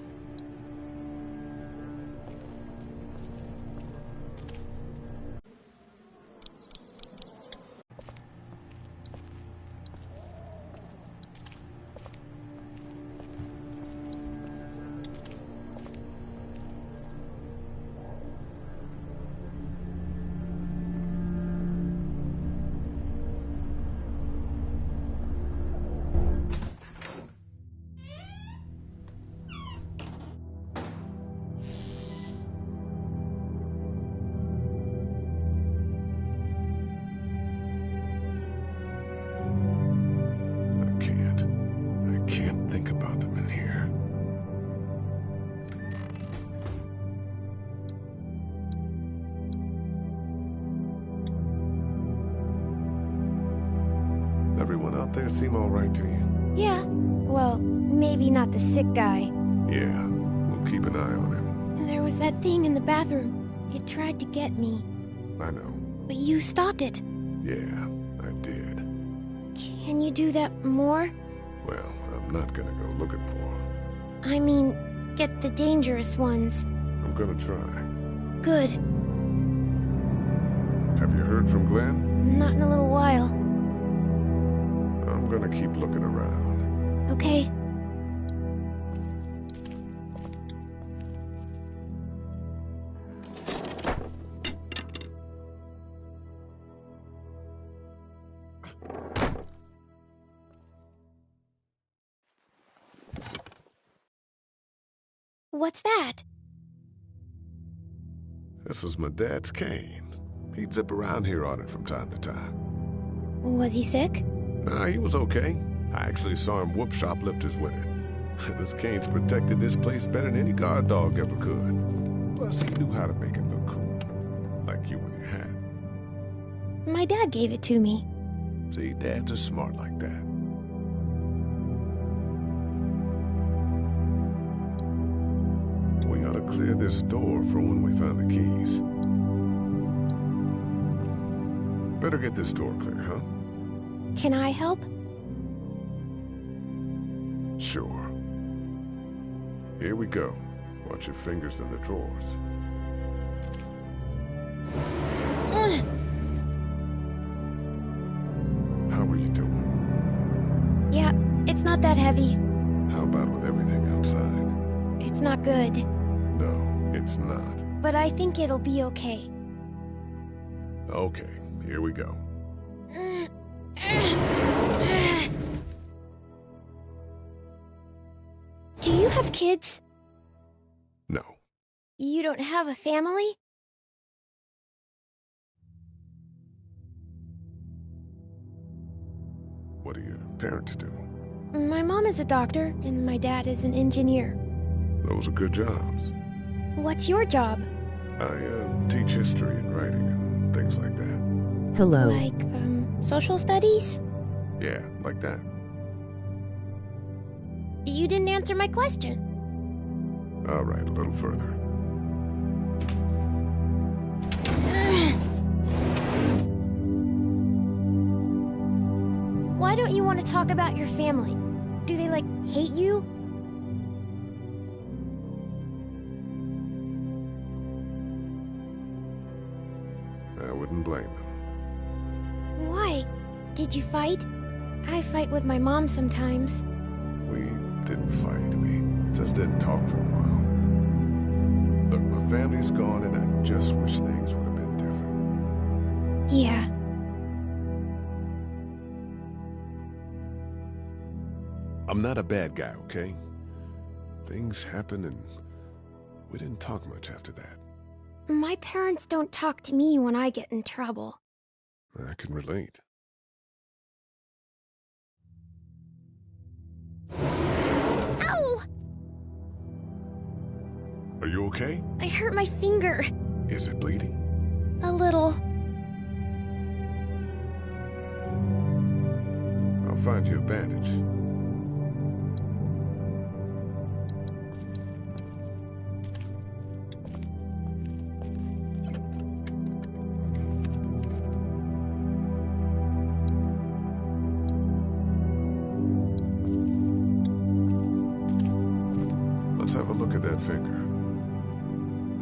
I can't think about them in here. Everyone out there seem all right to you? Yeah. Well, maybe not the sick guy. Yeah, we'll keep an eye on him. There was that thing in the bathroom. It tried to get me. I know. But you stopped it. Yeah, I did. Can you do that more? Well, I'm not gonna go looking for him. I mean, get the dangerous ones. I'm gonna try. Good. Have you heard from Glenn? Not in a little while. I'm gonna keep looking around. Okay. What's that? This was my dad's cane. He'd zip around here on it from time to time. Was he sick? Nah, he was okay. I actually saw him whoop shoplifters with it. This cane's protected this place better than any guard dog ever could. Plus, he knew how to make it look cool. Like you with your hat. My dad gave it to me. See, dads are smart like that. We ought to clear this door for when we find the keys. Better get this door clear, huh? Can I help? Sure. Here we go. Watch your fingers in the drawers. How are you doing? Yeah, it's not that heavy. How about with everything outside? It's not good. No, it's not. But I think it'll be okay. Okay, here we go. Do you have kids? No. You don't have a family? What do your parents do? My mom is a doctor, and my dad is an engineer. Those are good jobs. What's your job? I teach history and writing and things like that. Hello. Like, social studies? Yeah, like that. You didn't answer my question. All right, a little further. Why don't you want to talk about your family? Do they, like, hate you? I wouldn't blame them. Why? Did you fight? I fight with my mom sometimes. We didn't fight. We just didn't talk for a while. Look, my family's gone, and I just wish things would have been different. Yeah. I'm not a bad guy, okay? Things happen, and we didn't talk much after that. My parents don't talk to me when I get in trouble. I can relate. Ow! Are you okay? I hurt my finger. Is it bleeding? A little. I'll find you a bandage. Let's have a look at that finger.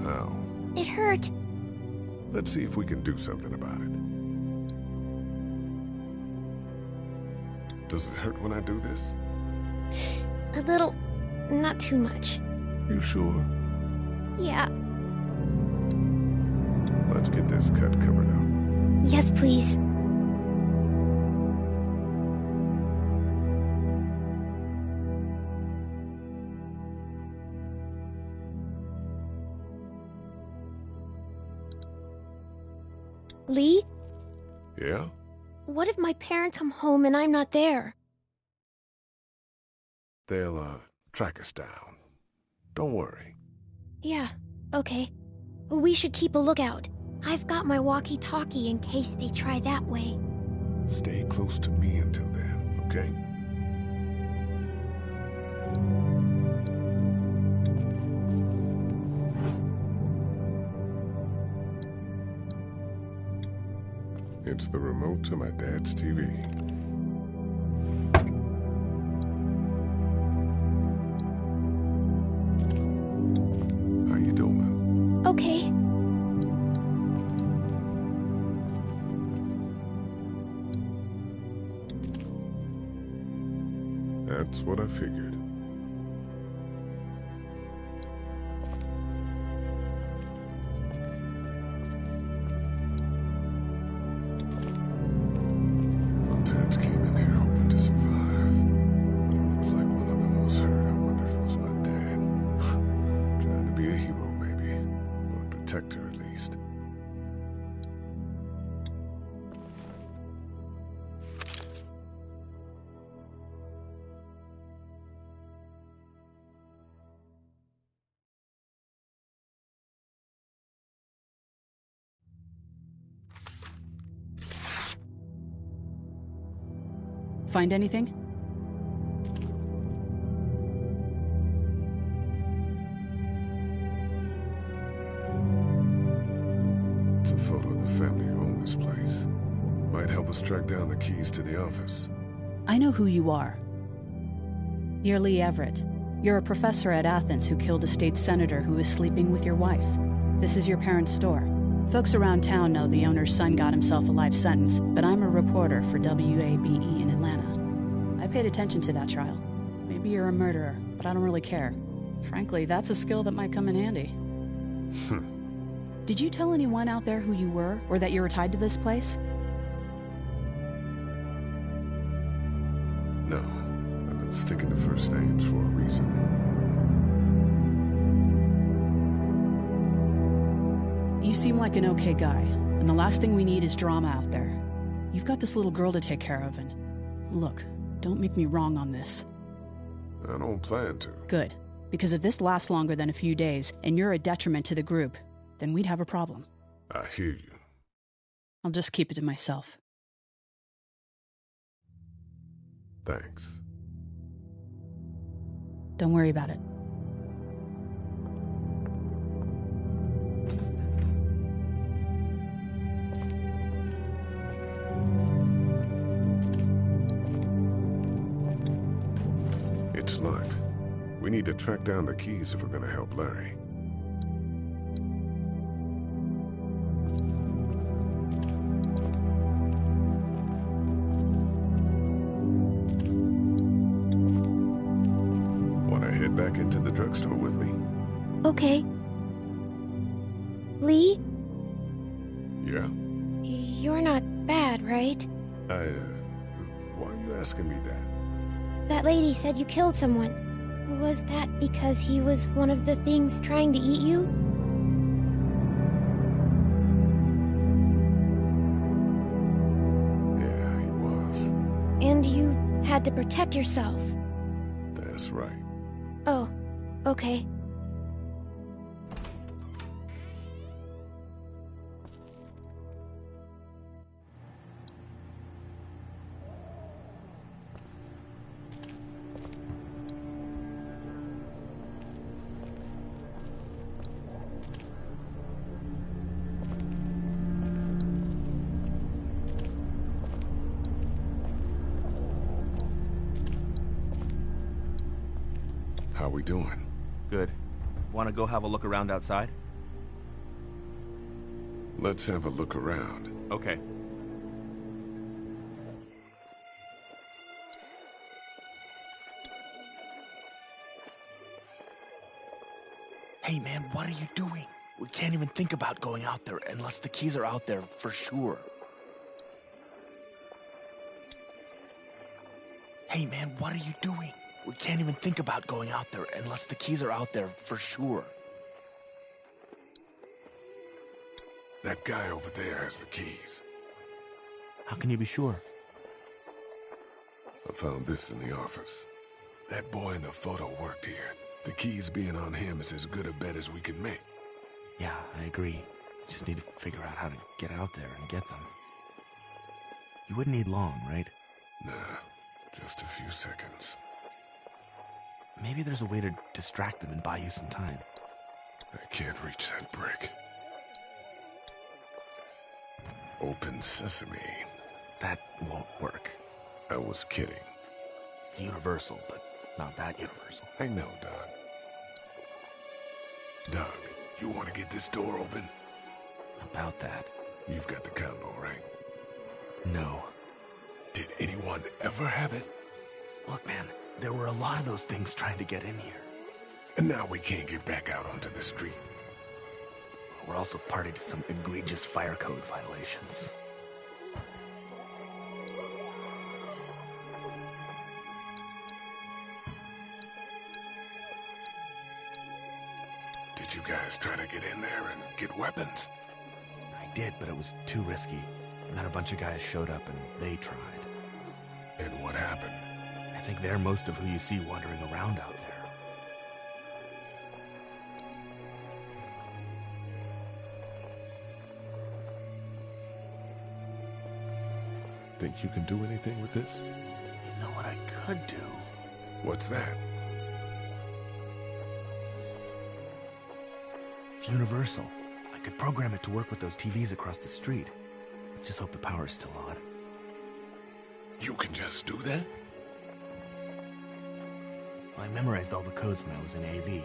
Ow. It hurt. Let's see if we can do something about it. Does it hurt when I do this? A little. Not too much. You sure? Yeah. Let's get this cut covered up. Yes, please. Lee? Yeah? What if my parents come home and I'm not there? They'll, track us down. Don't worry. Yeah, okay. We should keep a lookout. I've got my walkie-talkie in case they try that way. Stay close to me until then, okay? It's the remote to my dad's TV. How you doing? Okay. That's what I figured. Came in here hoping to survive. But it looks like one of them was hurt. I wonder if it was my dad. Trying to be a hero, maybe. Or a protector, at least. Find anything? It's a photo of the family who own this place. Might help us track down the keys to the office. I know who you are. You're Lee Everett. You're a professor at Athens who killed a state senator who was sleeping with your wife. This is your parents' store. Folks around town know the owner's son got himself a life sentence, but I'm a reporter for WABE in Atlanta. I paid attention to that trial. Maybe you're a murderer, but I don't really care. Frankly, that's a skill that might come in handy. Did you tell anyone out there who you were, or that you were tied to this place? No. I've been sticking to first names for a reason. You seem like an okay guy, and the last thing we need is drama out there. You've got this little girl to take care of, and look, don't make me wrong on this. I don't plan to. Good, because if this lasts longer than a few days, and you're a detriment to the group, then we'd have a problem. I hear you. I'll just keep it to myself. Thanks. Don't worry about it. It's locked. We need to track down the keys if we're gonna help Larry. Wanna head back into the drugstore with me? Okay. Lee? Yeah? You're not bad, right? Why are you asking me that? That lady said you killed someone. Was that because he was one of the things trying to eat you? Yeah, he was. And you had to protect yourself. That's right. Oh, okay. we doing? Good. Want to go have a look around outside? Let's have a look around. Okay. Hey man, what are you doing? We can't even think about going out there unless the keys are out there for sure. Hey man, what are you doing? We can't even think about going out there unless the keys are out there for sure. That guy over there has the keys. How can you be sure? I found this in the office. That boy in the photo worked here. The keys being on him is as good a bet as we can make. Yeah, I agree. Just need to figure out how to get out there and get them. You wouldn't need long, right? Nah, just a few seconds. Maybe there's a way to distract them and buy you some time. I can't reach that brick. Open sesame. That won't work. I was kidding. It's universal, but not that universal. I know, Doug. Doug, you want to get this door open? About that. You've got the combo, right? No. Did anyone ever have it? Look, man, there were a lot of those things trying to get in here. And now we can't get back out onto the street. We're also party to some egregious fire code violations. Did you guys try to get in there and get weapons? I did, but it was too risky. And then a bunch of guys showed up and they tried. And what happened? I think they're most of who you see wandering around out there. Think you can do anything with this? You know what I could do? What's that? It's universal. I could program it to work with those TVs across the street. Let's just hope the power's still on. You can just do that? Well, I memorized all the codes when I was in AV.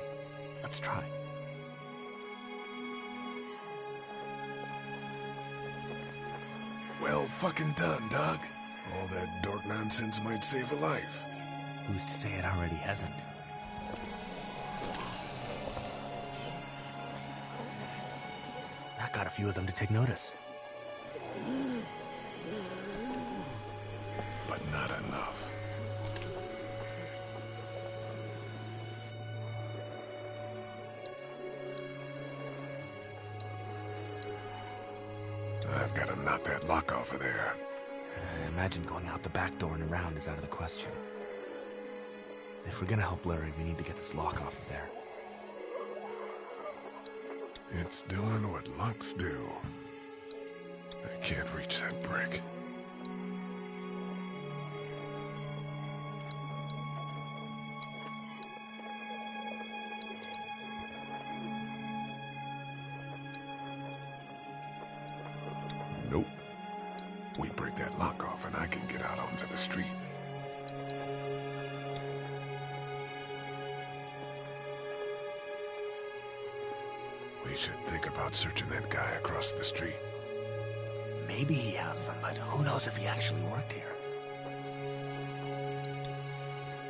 Let's try. Well fucking done, Doug. All that dork nonsense might save a life. Who's to say it already hasn't? That got a few of them to take notice. But not enough. I've got to knock that lock off of there. I imagine going out the back door and around is out of the question. If we're gonna help Larry, we need to get this lock off of there. It's doing what locks do. I can't reach that brick. Nope. We break that lock off and I can get out onto the street. We should think about searching that guy across the street. Maybe he has them, but who knows if he actually worked here.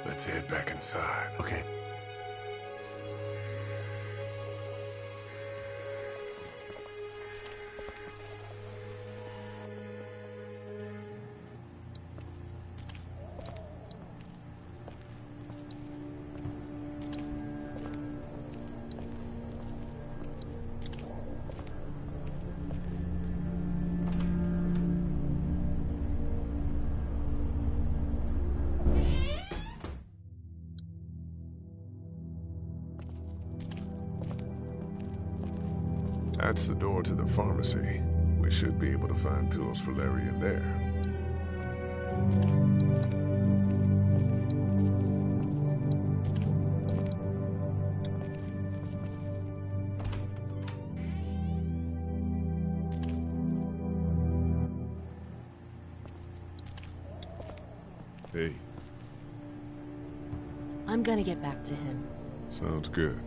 Let's head back inside. Okay. That's the door to the pharmacy. We should be able to find pills for Larry in there. Hey. I'm gonna get back to him. Sounds good.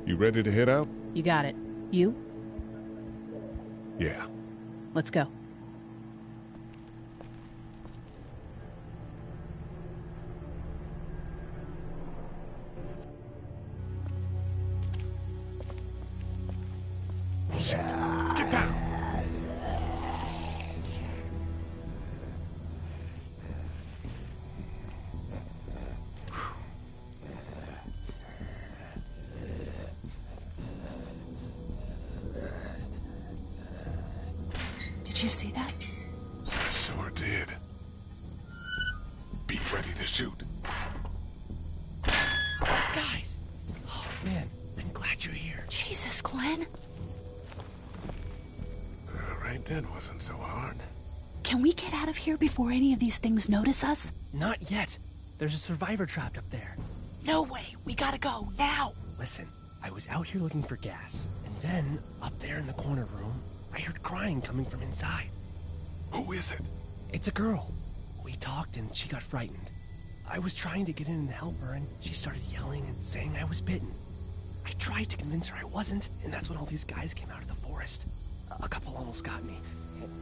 You ready to head out? You got it. You? Yeah. Let's go. Get down! Did you see that? Sure did. Be ready to shoot. Guys! Oh, man, I'm glad you're here. Jesus, Glenn. Right then wasn't so hard. Can we get out of here before any of these things notice us? Not yet. There's a survivor trapped up there. No way. We gotta go, now. Listen, I was out here looking for gas, and then, up there in the corner room, I heard crying coming from inside. Who is it? It's a girl. We talked and she got frightened. I was trying to get in and help her, and she started yelling and saying I was bitten. I tried to convince her I wasn't, and that's when all these guys came out of the forest. A couple almost got me,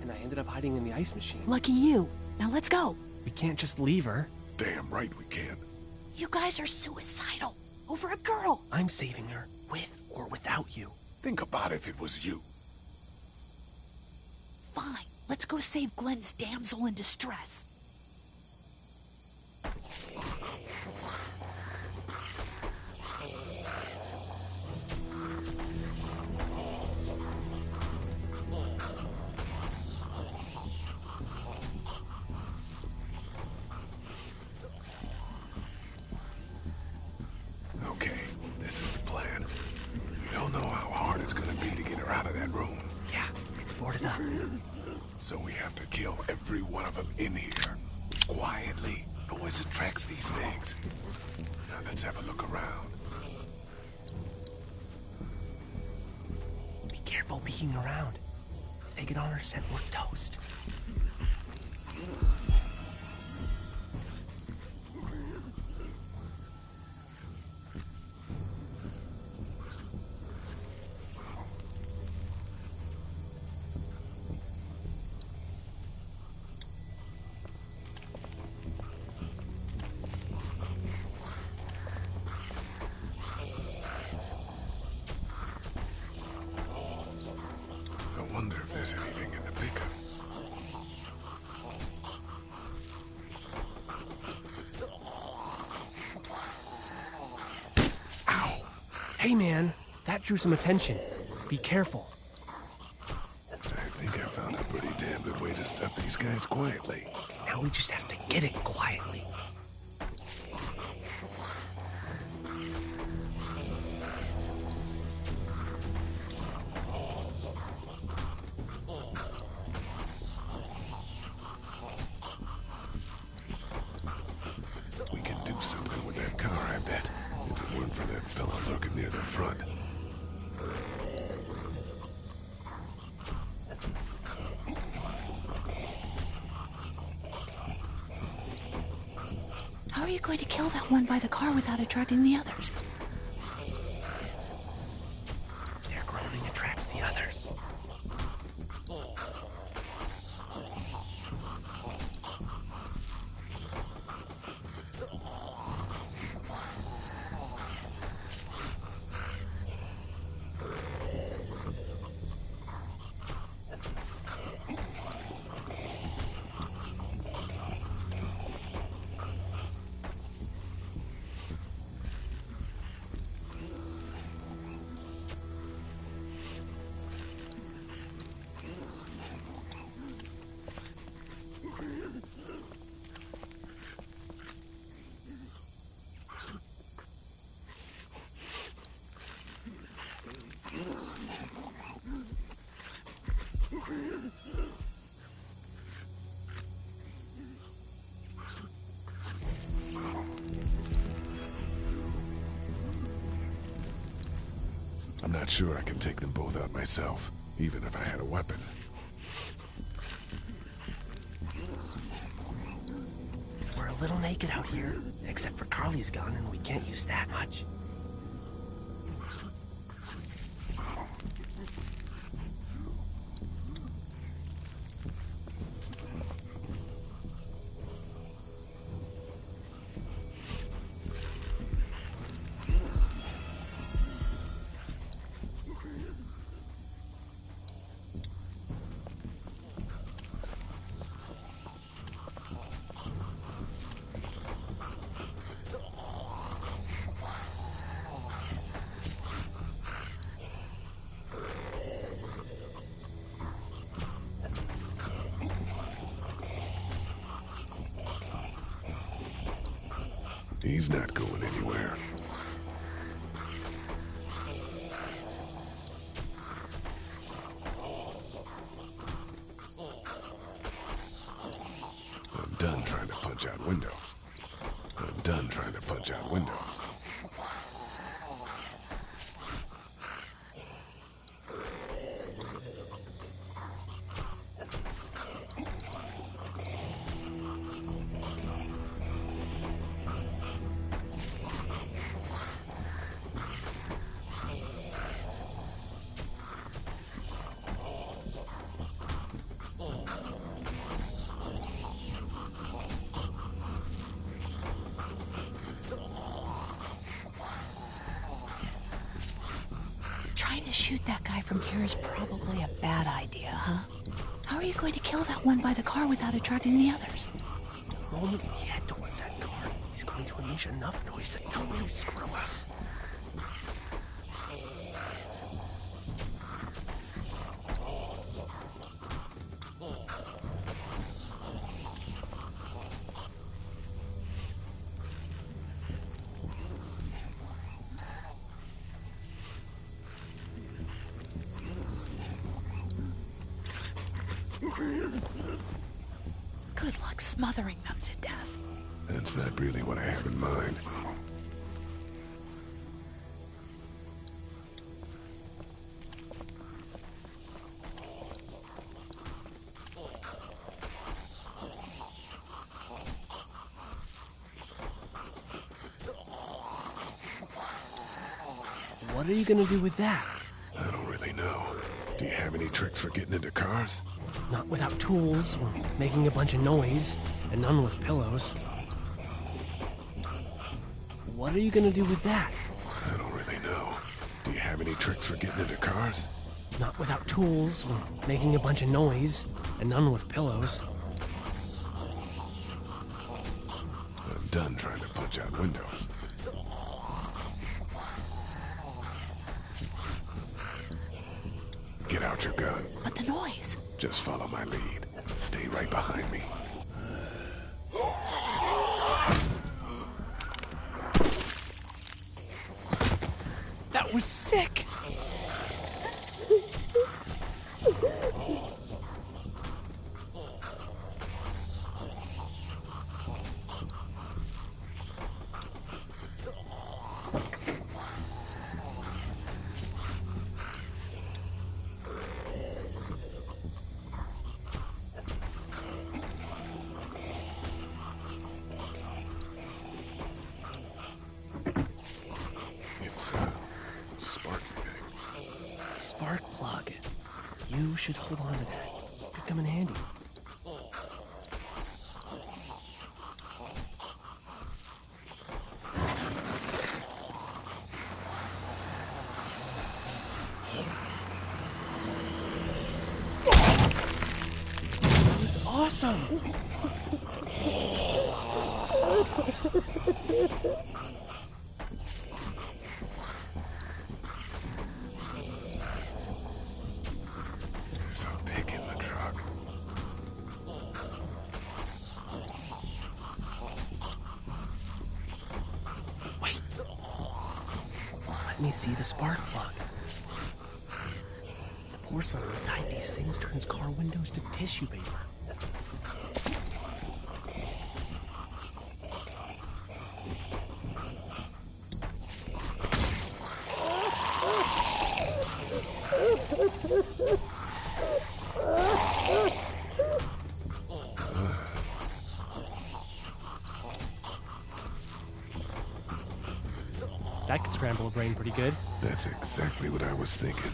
and I ended up hiding in the ice machine. Lucky you. Now let's go. We can't just leave her. Damn right we can. You guys are suicidal. Over a girl. I'm saving her, with or without you. Think about if it was you. Fine. Let's go save Glenn's damsel in distress. Okay, this is the plan. We don't know how hard it's gonna be to get her out of that room. Yeah, it's boarded up. So we have to kill every one of them in here. Quietly. Noise attracts these things. Now let's have a look around. Be careful peeking around. If they get on our scent, we're toast. I wonder if there's anything in the pickup. Ow! Hey, man, that drew some attention. Be careful. I think I found a pretty damn good way to stop these guys quietly. Now we just have to get it quietly. We can do something with that car, I bet. If it weren't for that fella lurking near the front. How are you going to kill that one by the car without attracting the others? Their groaning attracts the others. not sure I can take them both out myself, even if I had a weapon. We're a little naked out here, except for Carly's gun, and we can't use that much. He's not going anywhere. I'm done trying to punch out windows. I'm done trying to punch out windows. Trying to shoot that guy from here is probably a bad idea, huh? How are you going to kill that one by the car without attracting the others? The moment we head towards that car, he's going to unleash enough noise to totally screw us. Good luck smothering them to death. That's not really what I have in mind. What are you gonna do with that? I don't really know. Do you have any tricks for getting into cars? Not without tools, or making a bunch of noise, and none with pillows. What are you gonna do with that? I don't really know. Do you have any tricks for getting into cars? Not without tools, or making a bunch of noise, and none with pillows. I'm done trying to punch out windows. Get out your gun. But the noise. Just follow my lead. Stay right behind me. That was sick! Spark plug. You should hold on to that. Could come in handy. That was awesome! There's a pig in the truck. Wait! Let me see the spark plug. The porcelain inside these things turns car windows to tissue paper. That could scramble a brain pretty good. That's exactly what I was thinking.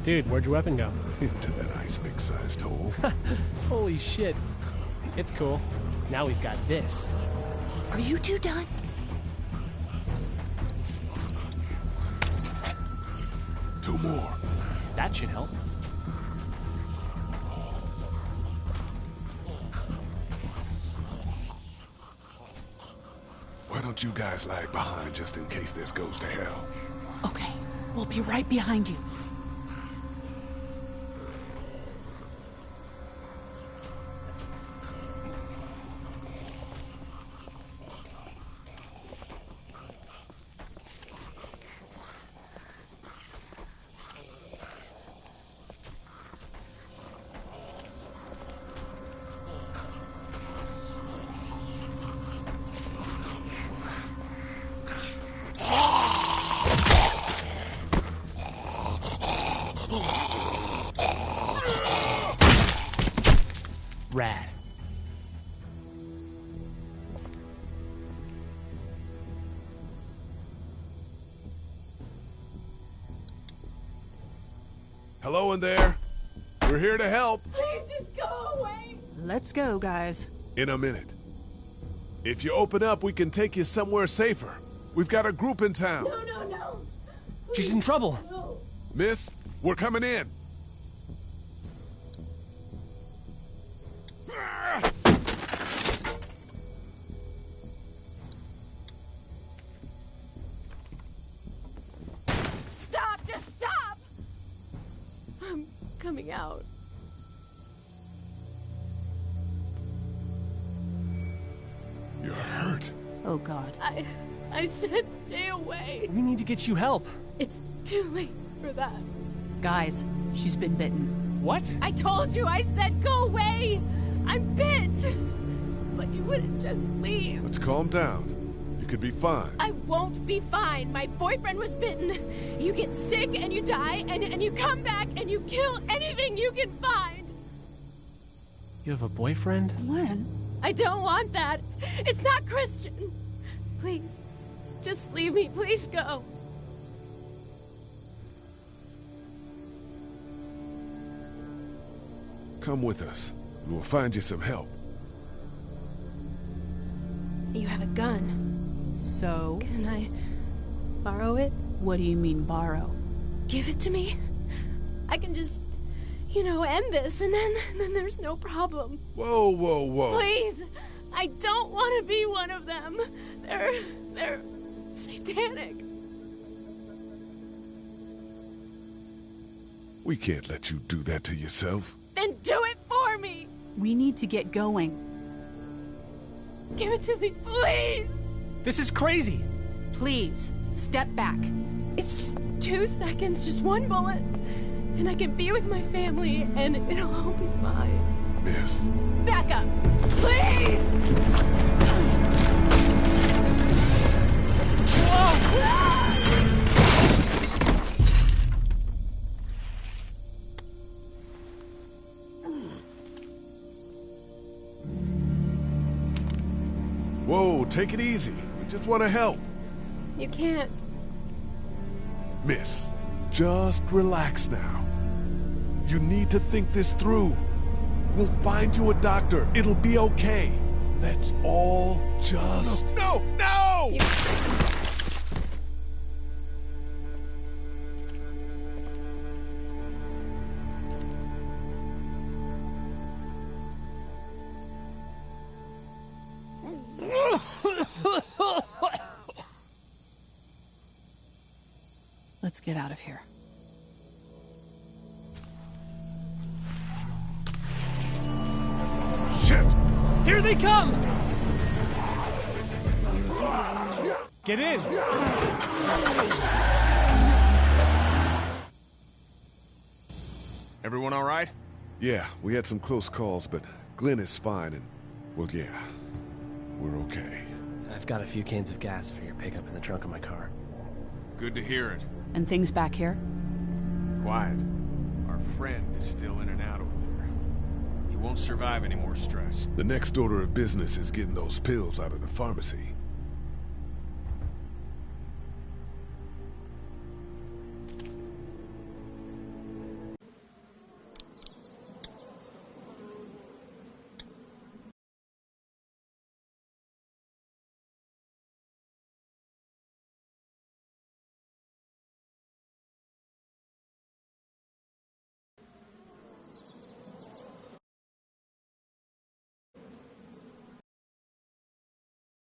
Dude, where'd your weapon go? Into that ice pick-sized hole. Holy shit. It's cool. Now we've got this. Are you two done? Two more. That should help. Why don't you guys lag behind just in case this goes to hell? Okay, we'll be right behind you. Rad. Hello in there. We're here to help. Please just go away. Let's go, guys. In a minute. If you open up, we can take you somewhere safer. We've got a group in town. No. She's in trouble. No. Miss, we're coming in. Stop, just stop. I'm coming out. You're hurt. Oh, God. I said stay away. We need to get you help. It's too late for that. Guys, she's been bitten. What? I told you, I said go away. I'm bit. But you wouldn't just leave. Let's calm down. You could be fine. I won't be fine. My boyfriend was bitten. You get sick and you die, and you come back and you kill anything you can find. You have a boyfriend? Len? I don't want that. It's not Christian. Please, just leave me. Please go. Come with us. We'll find you some help. You have a gun. So? Can I borrow it? What do you mean, borrow? Give it to me. I can just, end this, and then there's no problem. Whoa. Please, I don't want to be one of them. They're satanic. We can't let you do that to yourself. Then do it for me. We need to get going. Give it to me, please. This is crazy. Please, step back. It's just 2 seconds, just one bullet, and I can be with my family, and it'll all be fine. Miss. Back up, please! Whoa, take it easy. We just want to help. You can't. Miss, just relax now. You need to think this through. We'll find you a doctor. It'll be okay. Let's all just... No! Let's get out of here. Shit! Here they come! Get in! Everyone all right? Yeah, we had some close calls, but Glenn is fine and, well, yeah, we're okay. I've got a few cans of gas for your pickup in the trunk of my car. Good to hear it. And things back here? Quiet. Our friend is still in and out over there. He won't survive any more stress. The next order of business is getting those pills out of the pharmacy.